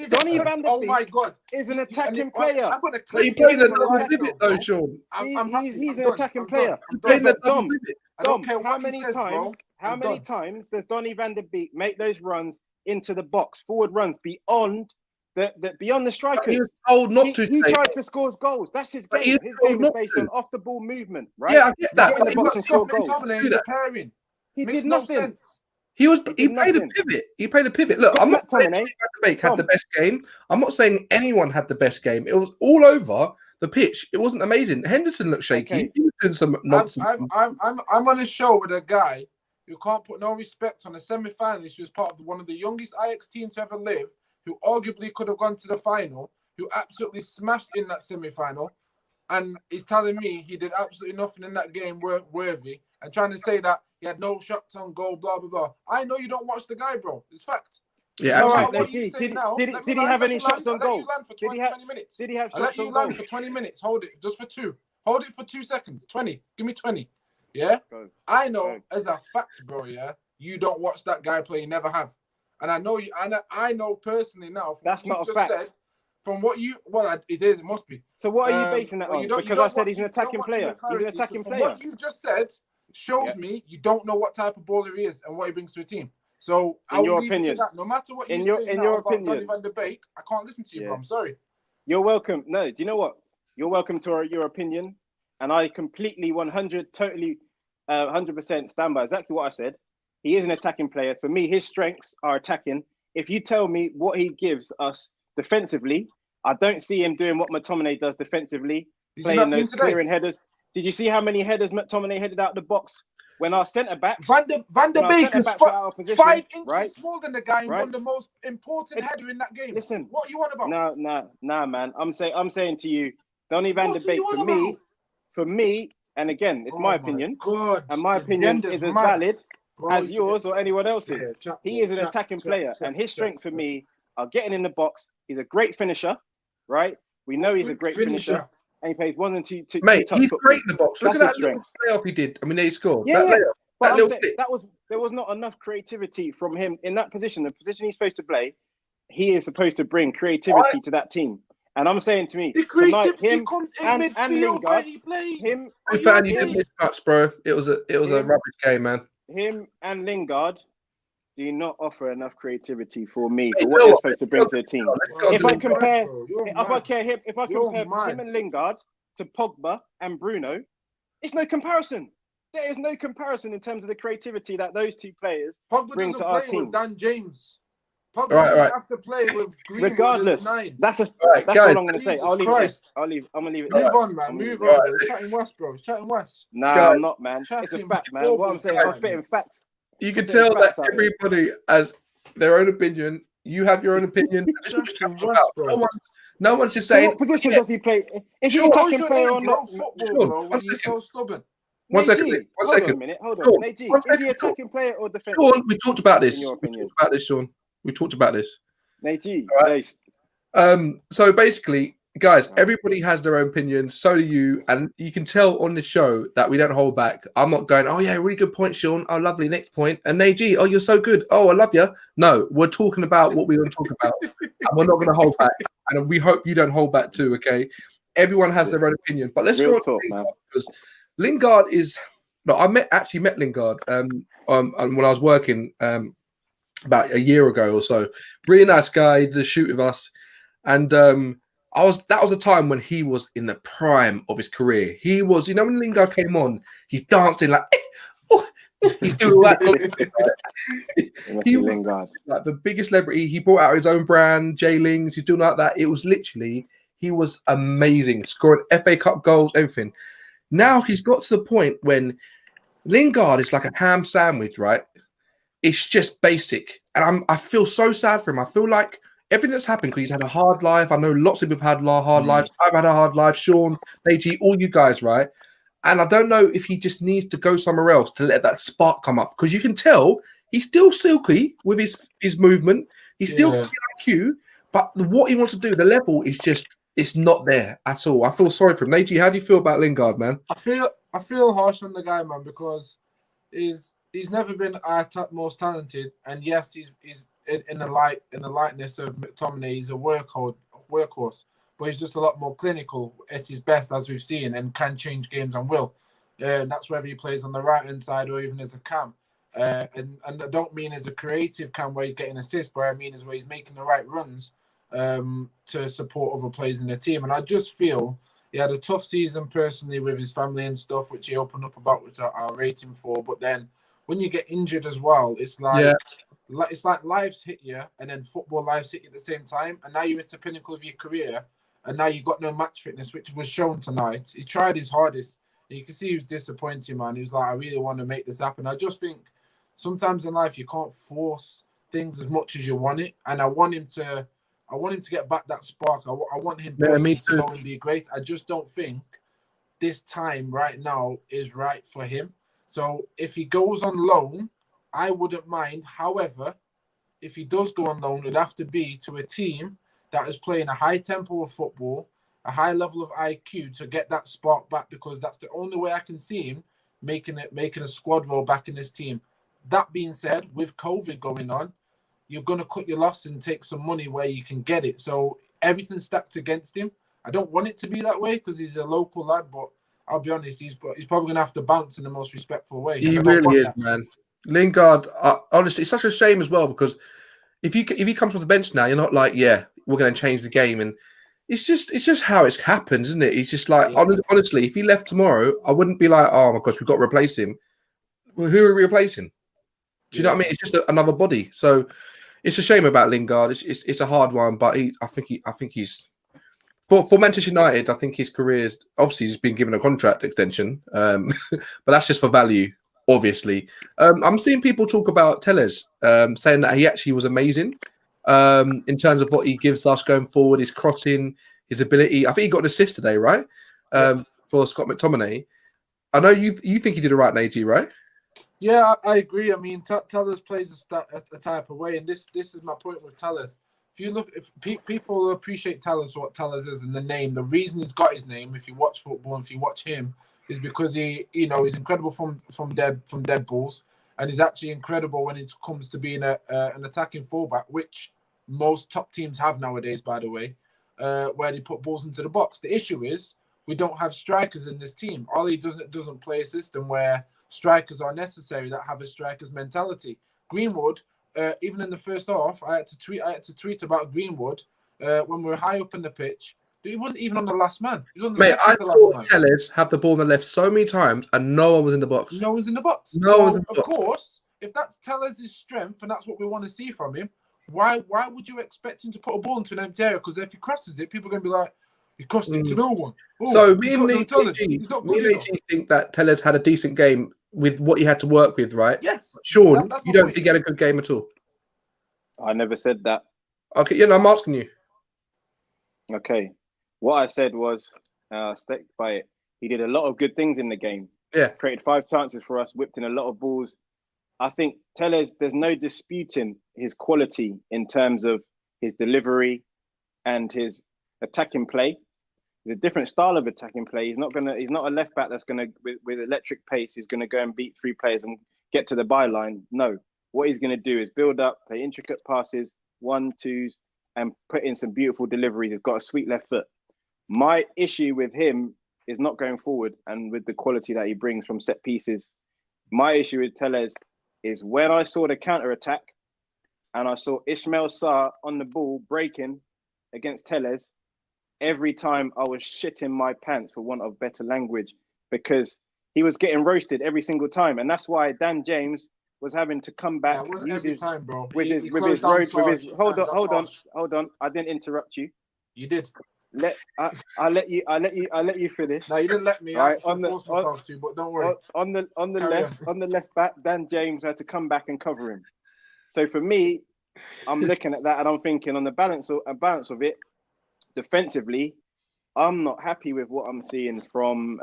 B: Donny van der
C: Oh my
B: Beek
C: God.
B: is an attacking player.
C: I'm gonna
A: But you
C: clip
A: played
C: this
A: the
C: for
A: double
C: life
A: pivot
C: now,
A: though,
C: bro.
A: Sean.
C: I'm happy.
B: He's
C: I'm
B: an
C: done.
B: attacking
C: I'm
B: player.
C: done. I'm
A: You played
C: done.
A: the double
B: Dom,
A: pivot.
C: I don't
B: Dom,
C: care
B: how
C: what he
B: many
C: says,
B: times?
C: bro.
B: How
C: I'm
B: many
C: done.
B: times does Donny van der Beek make those runs into the box, forward runs beyond beyond the
A: But
B: strikers?
A: he was told not to.
B: He
A: Stay.
B: tries to score goals. That's his
A: But he
B: game.
A: was
B: His
A: told
B: game is
A: not
B: based
A: to.
B: on off the ball movement, right?
A: Yeah, I get that.
B: Get in
A: But
B: the
A: he
B: box
A: was
B: and
C: Scott
B: score goals.
C: McTominay
A: Do
C: is a
A: that.
C: pairing.
B: He
C: Makes
B: did
C: no
B: nothing.
C: sense.
A: He
B: did
A: played a
B: nothing.
A: pivot. He played a pivot. Look, I'm not saying
B: McTominay,
A: Van der Beek had
B: Tom.
A: the best game. I'm not saying anyone had the best game. It was all over the pitch. It wasn't amazing. Henderson looked shaky.
B: Okay.
A: He was doing some nonsense.
C: I'm on a show with a guy who can't put no respect on a semi-finalist who was part of one of the youngest Ajax teams to ever live, who arguably could have gone to the final, who absolutely smashed in that semi-final, and he's telling me he did absolutely nothing in that game worthy, and trying to say that he had no shots on goal, blah, blah, blah. I know you don't watch the guy, bro. It's fact.
A: Yeah,
B: All
A: absolutely.
B: right,
C: What you say now,
B: did he have any shots on goal?
C: I'll let you land for
B: Did he
C: 20 minutes.
B: Did he have
C: I'll let
B: shots
C: you
B: on
C: land
B: goal?
C: for 20 minutes. Hold it, just for 2. Hold it for 2 seconds. 20. Give me 20. Yeah?
B: Go.
C: I know
B: Go.
C: as a fact, bro, yeah, you don't watch that guy play. You never have. And I know you, and I know personally now from
B: That's
C: what
B: not
C: you
B: a
C: just
B: fact.
C: said, from what you, it is, it must be.
B: So what are you basing that
C: but
B: on?
C: you don't-
B: Because
C: you
B: I
C: don't
B: said he's an
C: watch- you don't
B: attacking
C: watch
B: player.
C: the
B: He's an
C: clarity,
B: attacking
C: from
B: player.
C: what you've just said shows
B: Yeah.
C: me you don't know what type of baller he is and what he brings to a team. So
B: In
C: I'll
B: your
C: leave it to
B: opinion.
C: that. No matter what
B: In
C: you
B: your-
C: say
B: in
C: now
B: your
C: about Donny
B: opinion.
C: van der Beek, I can't listen to you,
B: Yeah.
C: bro. I'm sorry.
B: You're welcome. No, do you know what? You're welcome to your opinion, and I completely 100% stand by exactly what I said. He is an attacking player. For me, his strengths are attacking. If you tell me what he gives us defensively, I don't see him doing what McTominay does defensively,
C: Did you
B: playing
C: not see him
B: those
C: today?
B: clearing headers. Did you see how many headers McTominay headed out the box when our centre backs?
C: Van der
B: when our
C: Beek is
B: centre-backs were out of position,
C: 5 inches
B: right?
C: smaller than the guy and
B: Right.
C: won the most important header in that game.
B: Listen,
C: What are you on about?
B: No, man. I'm saying to you, Donny van der
C: What are
B: Beek
C: you on
B: for me, and again, it's my opinion,
C: God.
B: and my
C: The
B: opinion
C: agenda's
B: is as
C: mad.
B: valid
C: Bro,
B: as yours or anyone else's.
C: Yeah, chat,
B: He
C: bro,
B: is an
C: chat,
B: attacking
C: chat,
B: player,
C: chat,
B: and his
C: chat,
B: strength for
C: chat.
B: me are getting in the box. He's a great finisher, right? We know he's a great finisher, and he plays 1 and 2
A: Mate,
B: touch
A: he's
B: football.
A: great in the box. Look
B: That's
A: at
B: his
A: that little
B: strength.
A: playoff he did. I mean, he scored.
B: Yeah,
A: That
B: yeah.
A: layoff,
B: But
A: that
B: I'm
A: little
B: saying
A: bit.
B: there was not enough creativity from him in that position. The position he's supposed to play, he is supposed to bring creativity to that team. And I'm saying to me,
C: The
B: tonight,
C: creativity
B: him
C: comes in
B: and
C: midfield where
B: Lingard,
C: he plays.
B: him,
A: To be fair, you
B: him-
A: didn't miss much, bro. It was a
B: him-
A: rubbish game, man.
B: him and Lingard do not offer enough creativity for me
A: Hey,
B: for
A: you
B: what
A: know
B: they're
A: what?
B: supposed to bring to the team.
A: Let's go
B: If
A: to
B: I
A: the-
B: compare,
C: You're
B: if I
C: mad.
B: compare
C: You're
B: him
C: mad.
B: and Lingard to Pogba and Bruno, it's no comparison. There is no comparison in terms of the creativity that those two players
C: Pogba
B: bring
C: doesn't
B: to our
C: play
B: team.
C: with Dan James. Pogba
A: All right.
C: have to play with Greenwood
B: Regardless,
C: as a 9.
B: that's
A: guys.
B: all I'm gonna say.
C: Jesus
B: I'll leave
C: Christ.
B: it. I'm gonna leave it.
C: Move
B: there.
C: on, man. Move on, bro. He's chatting West, bro. He's chatting West.
B: Nah,
A: Guys.
B: I'm not, man. It's a
C: Chatting
B: fact, man. What I'm saying, I'm spitting facts.
A: You can tell that everybody has their own opinion. You have your own opinion. No one's just
B: So
A: saying.
B: what position does he play? Is he
A: Sure,
B: attacking player or not?
C: Football,
A: Sure,
C: bro, when you're so stubborn.
A: One second.
B: Hold on a minute. Hold on.
A: Sure,
B: Neji,
A: one
B: is he
A: second,
B: attacking player or defensive?
A: Sean, we talked about this.
B: In your opinion.
A: Sean. We talked about this.
B: Neji,
A: Right. So basically, guys, everybody has their own opinions. So do you, and you can tell on the show that we don't hold back. I'm not going, oh yeah, really good point, Sean. Oh, lovely. Next point. And Neji, oh, you're so good. Oh, I love you. No, we're talking about what we're going to talk about, and we're not going to hold back. And we hope you don't hold back too. Okay, everyone has their own opinion, but let's go on Lingard, because Lingard is. No, I actually met Lingard when I was working about a year ago or so. Really nice guy, did a shoot with us, and that was a time when he was in the prime of his career. He was, when Lingard came on, he's dancing like, he's doing all that. He was like the biggest celebrity. He brought out his own brand, J-Lings. He's doing like that. It was literally, he was amazing, scoring FA Cup goals, everything. Now he's got to the point when Lingard is like a ham sandwich, right? It's just basic. And I feel so sad for him. I feel like everything that's happened, because he's had a hard life. I know lots of people have had hard lives. I've had a hard life. Sean, Neji, all you guys, right? And I don't know if he just needs to go somewhere else to let that spark come up. Because you can tell he's still silky with his movement. He's still IQ. But what he wants to do, the level is just, it's not there at all. I feel sorry for him. Neji, how do you feel about Lingard, man?
C: I feel harsh on the guy, man, because he's never been our most talented, and yes, he's in the likeness of McTominay. He's a workhorse, but he's just a lot more clinical at his best, as we've seen, and can change games and will. That's whether he plays on the right hand side or even as a cam. And I don't mean as a creative cam where he's getting assists, but I mean is where he's making the right runs to support other players in the team. And I just feel he had a tough season personally with his family and stuff, which he opened up about, which I'll rate him for. But then when you get injured as well, it's like it's like lives hit you, and then football lives hit you at the same time. And now you're at the pinnacle of your career, and now you've got no match fitness, which was shown tonight. He tried his hardest. And you can see he was disappointed, man. He was like, I really want to make this happen. I just think sometimes in life you can't force things as much as you want it. And I want him to get back that spark. I want him to go and be great. I just don't think this time right now is right for him. So if he goes on loan, I wouldn't mind. However, if he does go on loan, it'd have to be to a team that is playing a high tempo of football, a high level of IQ to get that spark back, because that's the only way I can see him making a squad role back in this team. That being said, with COVID going on, you're going to cut your loss and take some money where you can get it. So everything's stacked against him. I don't want it to be that way because he's a local lad, but I'll be honest, he's probably going to have to bounce in the most respectful way.
A: He really is, man. Lingard, honestly, it's such a shame as well, because if he comes off the bench now, you're not like, yeah, we're going to change the game. And it's just how it's happened, isn't it? He's just like, honestly, if he left tomorrow, I wouldn't be like, oh my gosh, we've got to replace him. Well, who are we replacing? Do you know what I mean? It's just another body. So it's a shame about Lingard. It's a hard one, but I think he's for Manchester United. I think his career's obviously he's been given a contract extension, but that's just for value, obviously. I'm seeing people talk about Telles, saying that he actually was amazing in terms of what he gives us going forward, his crossing, his ability. I think he got an assist today, right? For Scott McTominay. I know you think he did it right, Neji, right?
C: Yeah, I agree. I mean, Telles plays a type of way, and this is my point with Telles. If people appreciate Telles for what Telles is and the name, the reason he's got his name, if you watch football and if you watch him, is because he's incredible from dead balls, and he's actually incredible when it comes to being an attacking fullback, which most top teams have nowadays, by the way, where they put balls into the box. The issue is we don't have strikers in this team. Ollie doesn't play a system where strikers are necessary that have a striker's mentality. Greenwood, even in the first half, I had to tweet about Greenwood when we were high up in the pitch. He wasn't even on the last man. He was on the
A: Mate, I saw Telles have the ball on the left so many times and no one was in the box.
C: No one's in the box. Of course, if that's Telles' strength and that's what we want to see from him, why would you expect him to put a ball into an empty area? Because if he crosses it, people are going to be like, he crossed it to no one. Oh,
A: So
C: he's
A: me and
C: got no talent.
A: AG,
C: He's not good
A: me and
C: enough.
A: AG think that Tellez had a decent game with what he had to work with, right?
C: Yes.
A: Sean,
C: That's
A: you
C: my
A: don't
C: point.
A: think he had a good game at all?
B: I never said that.
A: Okay, I'm asking you.
B: Okay. What I said was, stick by it. He did a lot of good things in the game.
A: Yeah.
B: Created 5 chances for us, whipped in a lot of balls. I think Tellez, there's no disputing his quality in terms of his delivery and his attacking play. It's a different style of attacking play. He's not a left back that's gonna with electric pace. He's gonna go and beat 3 players and get to the byline. No, what he's gonna do is build up, play intricate passes, 1-2s, and put in some beautiful deliveries. He's got a sweet left foot. My issue with him is not going forward and with the quality that he brings from set pieces. My issue with Tellez is when I saw the counter attack and I saw Ismail Sarr on the ball breaking against Tellez. Every time I was shitting my pants, for want of better language, because he was getting roasted every single time, and that's why Dan James was having to come back.
C: It wasn't every time, bro.
B: With his hold on. I didn't interrupt you.
C: You did.
B: I'll let you finish.
C: No, you didn't let me.
B: Right,
C: I forced myself to, but don't worry.
B: On the left back, Dan James had to come back and cover him. So for me, I'm looking at that and I'm thinking on the balance of it. Defensively, I'm not happy with what I'm seeing from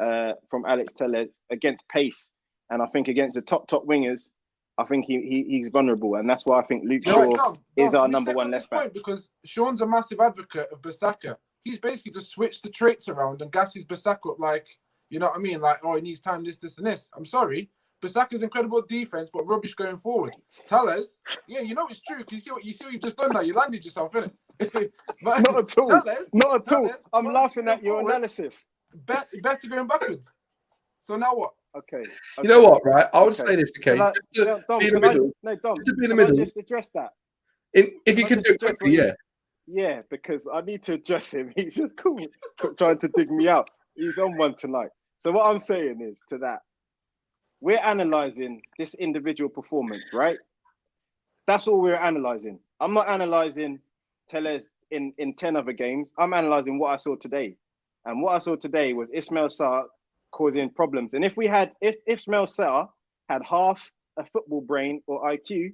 B: Alex Tellez against pace, and I think against the top wingers, I think he's vulnerable, and that's why I think Luke Shaw is our number 1 left back.
C: Because Sean's a massive advocate of Bissaka. He's basically just switched the traits around and gasses Bissaka up like, you know what I mean? Like, oh, he needs time, this, and this. I'm sorry. Bissaka's incredible defense, but rubbish going forward. Tellez, yeah, you know it's true. You see what you've just done now. You landed yourself, innit?
B: Not at all. Not at all. I'm laughing at your analysis.
C: Better going backwards. So now what?
B: Okay.
A: You know what, right? I would say this, okay?
B: Dom,
A: be in the middle.
B: Dom,
A: to be in the middle.
B: Just address that.
A: If you can do it quickly, yeah.
B: Yeah, because I need to address him. He's just cool, trying to dig me out. He's on one tonight. So what I'm saying is to that, we're analysing this individual performance, right? That's all we're analysing. I'm not analysing Tellez in 10 other games. I'm analysing what I saw today. And what I saw today was Ismail Sarr causing problems. And if Ismail Sarr had half a football brain or IQ,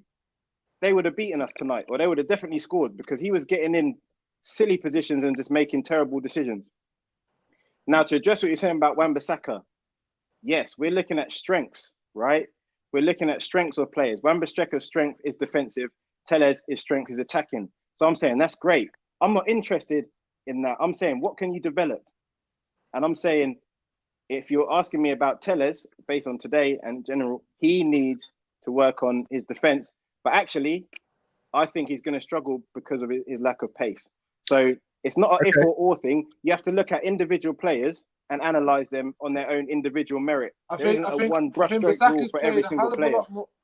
B: they would have beaten us tonight, or they would have definitely scored, because he was getting in silly positions and just making terrible decisions. Now, to address what you're saying about Wan-Bissaka, yes, we're looking at strengths, right? We're looking at strengths of players. Wan-Bissaka's strength is defensive. Tellez's strength is attacking. So I'm saying that's great. I'm not interested in that. I'm saying, what can you develop? And I'm saying, if you're asking me about Tellez, based on today and in general, he needs to work on his defense. But actually, I think he's going to struggle because of his lack of pace. So it's not an if or thing. You have to look at individual players and analyze them on their own individual merit.
C: I think
B: brushstroke rule for every single player.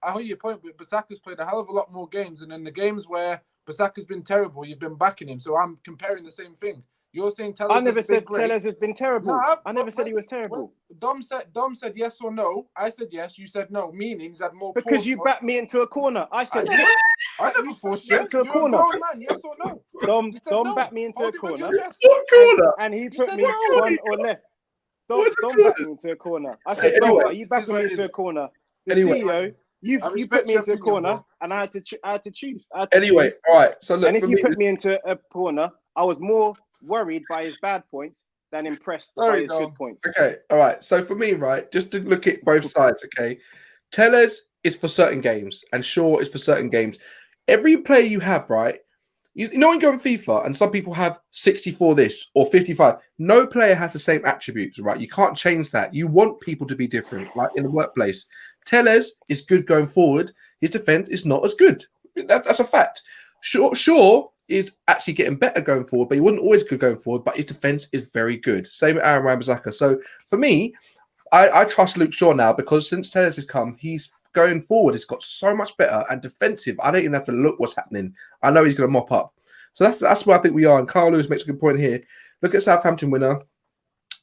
C: I hear your point, but Bissaka's played a hell of a lot more games, and in the games where Bissaka's been terrible, you've been backing him. So I'm comparing the same thing. You're saying Tellez. I
B: never said Tellez has been terrible. No, I never said he was terrible.
C: Dom said yes or no. I said yes. You said no. Meaning he's had more.
B: Because you backed me into a corner. I said
C: yes. I never forced you
B: into a corner.
C: You're a grown man. Yes or no?
B: Dom backed me into a corner.
A: What corner?
B: And he put me one or left. Dom backed me into a corner. I said, Dom, are you backing me into a corner? The CEO, you put me into a corner, and I had to choose. All
A: right. So look,
B: and if you put me into a corner, I was more worried by his bad points than impressed by his good points.
A: Okay, all right. So for me, right, just to look at both sides, okay, Tellez is for certain games and Shaw is for certain games. Every player you have, right, you know when you go on FIFA and some people have 64 this or 55, no player has the same attributes, right? You can't change that. You want people to be different, like in the workplace. Tellez is good going forward. His defense is not as good. That's a fact. Shaw is actually getting better going forward, but he wasn't always good going forward, but his defense is very good. Same with Aaron Wan-Bissaka. So for me, I trust Luke Shaw now, because since Tellez has come, he's going forward. He's got so much better, and defensive, I don't even have to look what's happening. I know he's going to mop up. So that's where I think we are. And Carl Lewis makes a good point here. Look at Southampton winner.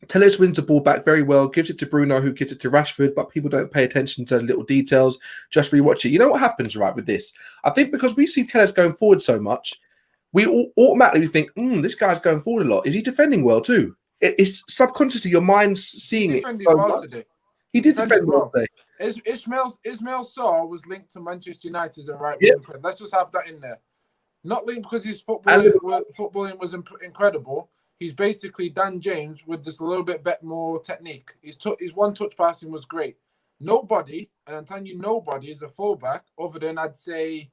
A: Tellez wins the ball back very well, gives it to Bruno, who gives it to Rashford, but people don't pay attention to the little details. Just rewatch it. You know what happens, right, with this? I think because we see Tellez going forward so much, we automatically think, this guy's going forward a lot. Is he defending well too? It's subconsciously your mind's seeing it. So
C: well today.
A: He did defend well today.
C: Ismail Sarr was linked to Manchester United as a right
A: Yep.
C: wing. Let's just have that in there. Not linked because his footballing was incredible. He's basically Dan James with just a little bit more technique. His one-touch passing was great. Nobody, and I'm telling you, nobody is a fullback other than I'd say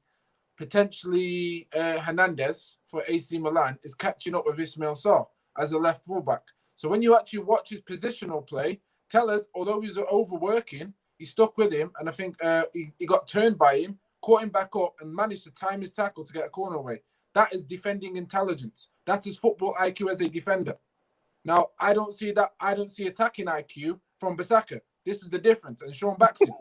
C: potentially Hernandez for AC Milan is catching up with Ismail Sarr as a left fullback. So when you actually watch his positional play, Tellez, although he's overworking, he stuck with him, and I think he got turned by him, caught him back up, and managed to time his tackle to get a corner away. That is defending intelligence. That's his football IQ as a defender. Now, I don't see that. I don't see attacking IQ from Bissaka. This is the difference. And Sean Baxter.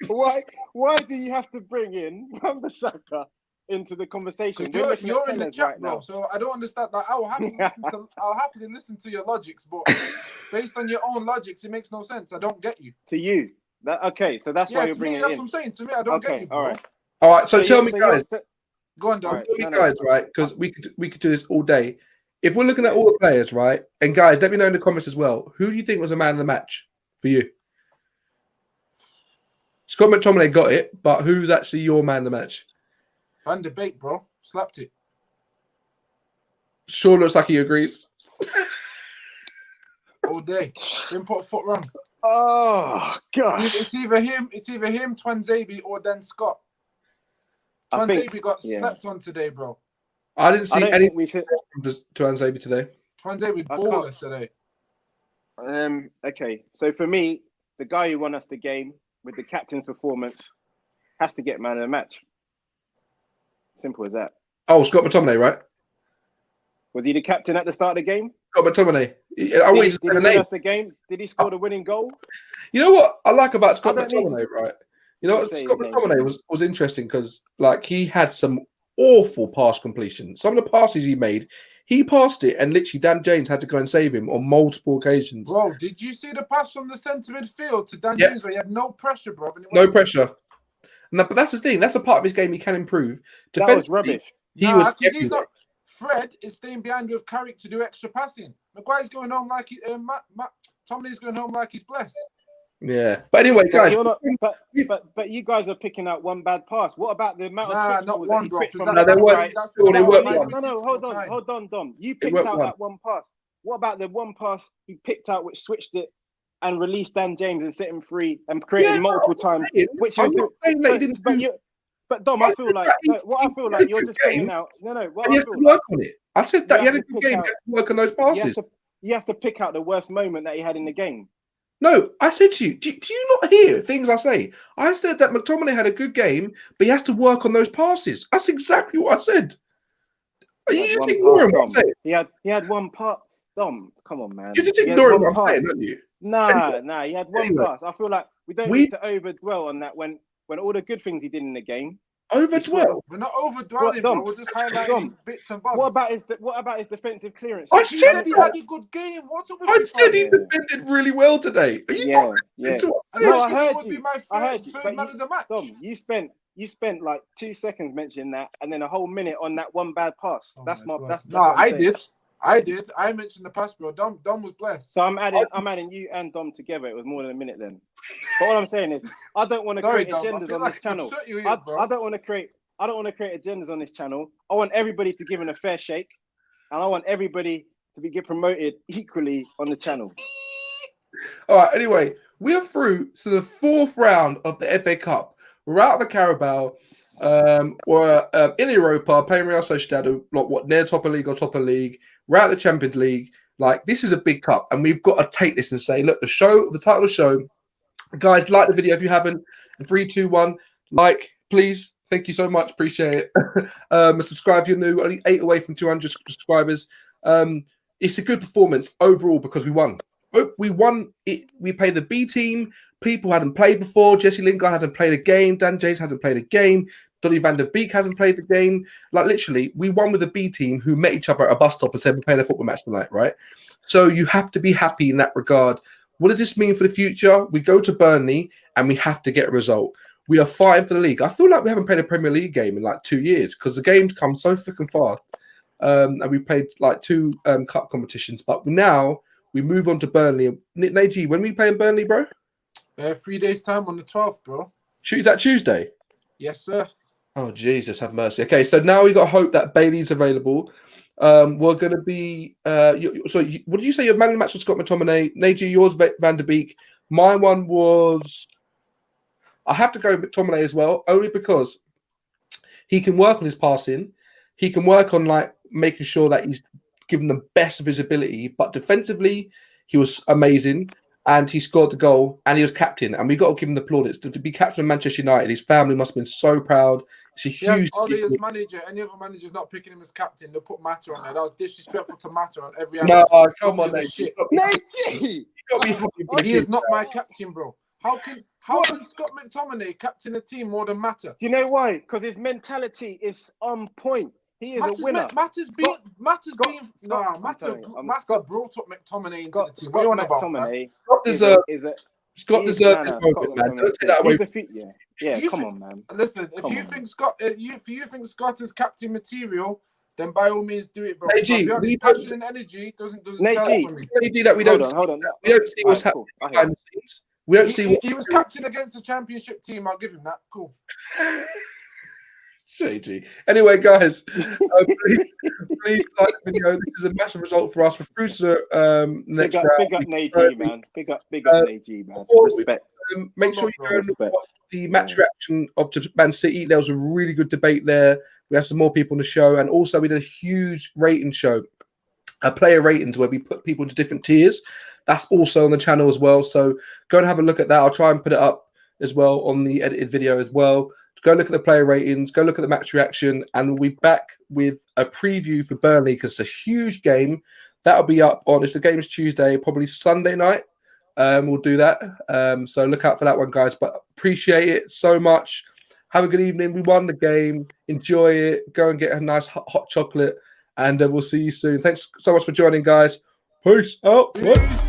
B: Why do you have to bring in Bissaka into the conversation?
C: You're in the chat, right, bro. Now. So I don't understand that. I'll happily listen to your logics, but based on your own logics, it makes no sense. I don't get you.
B: To you, so that's why you're bringing it in.
C: That's what I'm saying. To me, I don't get you, bro.
A: All right. So tell me, guys.
C: Go on, Dom.
A: Tell me, guys, right? Because we could do this all day. If we're looking at all the players, right? And guys, let me know in the comments as well. Who do you think was the man of the match for you? Scott McTominay got it, but who's actually your man of the match?
C: Van de Beek, bro. Slapped it.
A: Sure looks like he agrees.
C: All day. Didn't put a foot wrong.
B: Oh, gosh.
C: It's either him, Twanzebe, or Dan Scott. Twanzebe got slept on today, bro.
A: I didn't see any to Twanzebe today.
C: Twanzebe baller today.
B: Okay, so for me, the guy who won us the game with the captain's performance has to get man of the match. Simple as that.
A: Oh, Scott McTominay, right?
B: Was he the captain at the start of the game?
A: Scott McTominay.
B: Did he win us the game? Did he score the winning goal?
A: You know what I like about Scott McTominay, right? You know what Scott McTominay was interesting because like he had some awful pass completion. Some of the passes he made, he passed it and literally Dan James had to go and save him on multiple occasions.
C: Bro, did you see the pass from the centre midfield to Dan James where he had no pressure, bro?
A: No pressure. No, but that's the thing. That's a part of his game he can improve.
B: That was rubbish.
C: He's not. Fred is staying behind with Carrick to do extra passing. Maguire's going home like Tomley's going home like he's blessed.
A: Yeah, but anyway, guys.
B: But you guys are picking out one bad pass. What about the amount of
C: not one, bro?
B: No, hold on, Dom. You picked out that one pass. What about the one pass he picked out which switched it and released Dan James and set him free and created multiple times? But Dom, I feel like you're just picking out.
A: What I feel like, work on it. I said that he had a good game. You have to work on those passes.
B: You have to pick out the worst moment that he had in the game.
A: No, I said to you, do you not hear things I say? I said that McTominay had a good game, but he has to work on those passes. That's exactly what I said. Are you just ignoring what I'm saying?
B: He had one part. Dom, come on, man.
A: You're just ignoring what I'm saying, aren't you?
B: Nah. He had one pass. I feel like we don't need to overdwell on that when all the good things he did in the game.
A: Overdwell?
C: We're not overdwelling, bro. We're just highlighting bits and bobs.
B: What about his defensive clearance?
C: I said he had a good game.
A: I said he defended really well today. Are you
B: yeah.
C: No, I heard you. I heard you.
B: But
C: man of the match.
B: Dom, you spent like 2 seconds mentioning that, and then a whole minute on that one bad pass.
C: I did. I mentioned the pass, bro. Dom was blessed.
B: So I'm adding you and Dom together. It was more than a minute then. But what I'm saying is, I don't want to create agendas on this channel. I don't want to create agendas on this channel. I want everybody to give him a fair shake, and I want everybody to get promoted equally on the channel.
A: All right. Anyway, we are through to the 4th round of the FA Cup. We're out of the Carabao. We're in Europa, playing Real Sociedad, near top of league or top of league. We're out of the Champions League. Like, this is a big cup, and we've got to take this and say, look, the title of the show, guys, like the video if you haven't. 3, 2, 1, like, please. Thank you so much. Appreciate it. Subscribe if you're new. Only 8 away from 200 subscribers. It's a good performance overall because we won. We won it. We played the B team. People hadn't played before. Jesse Lingard hasn't played a game. Dan James hasn't played a game. Donny van der Beek hasn't played the game. Like literally, we won with a B team who met each other at a bus stop and said we're playing a football match tonight, right? So you have to be happy in that regard. What does this mean for the future? We go to Burnley and we have to get a result. We are fighting for the league. I feel like we haven't played a Premier League game in like 2 years because the games come so thick and fast. And we played like 2 cup competitions, but now we move on to Burnley. Neji, when we play in Burnley, bro?
C: 3 days time on the 12th, bro.
A: Is that Tuesday?
C: Yes, sir.
A: Oh, Jesus, have mercy. Okay, so now we got to hope that Bailey's available. We're going to be... what did you say your man of the match was Scott McTominay? Neji, yours Van der Beek. My one was... I have to go with McTominay as well, only because he can work on his passing. He can work on like making sure that he's given the best visibility, but defensively, he was amazing. And he scored the goal, and he was captain. And we got to give him the plaudits to be captain of Manchester United. His family must have been so proud. It's a huge.
C: Ollie as manager. Any other manager's not picking him as captain. They'll put Mata on there. That was disrespectful to Mata on every.
A: No, come on, Nate.
B: Nate,
A: You got to be happy.
C: He is not my captain, bro. How can Scott McTominay captain a team more than Mata?
B: Do you know why? Because his mentality is on point. He is a winner.
C: Mata brought up McTominay into the team.
B: Scott
C: McTominay.
A: Scott deserves this moment, man. Don't take that away.
B: Yeah, come on, man.
C: Listen, if you think Scott is captain material, then by all means do it, bro. Passion and energy doesn't sell for me.
A: We don't see what's happening behind the scenes. We don't see what
C: he was captain against the championship team. I'll give him that. Cool.
A: JG. Anyway, guys, please like the video. This is a massive result for us. We're through to the next round.
B: Big up Neji, man. Big up Neji, man. Respect.
A: Make sure you go and watch the match reaction of Man City. There was a really good debate there. We have some more people on the show, and also we did a huge rating show, a player ratings where we put people into different tiers. That's also on the channel as well. So go and have a look at that. I'll try and put it up as well on the edited video as well. Go look at the player ratings, go look at the match reaction, and we'll be back with a preview for Burnley because it's a huge game. That'll be up on, if the game is Tuesday, probably Sunday night. We'll do that. So look out for that one, guys. But appreciate it so much. Have a good evening. We won the game. Enjoy it. Go and get a nice hot chocolate, and we'll see you soon. Thanks so much for joining, guys. Peace out.
C: Peace.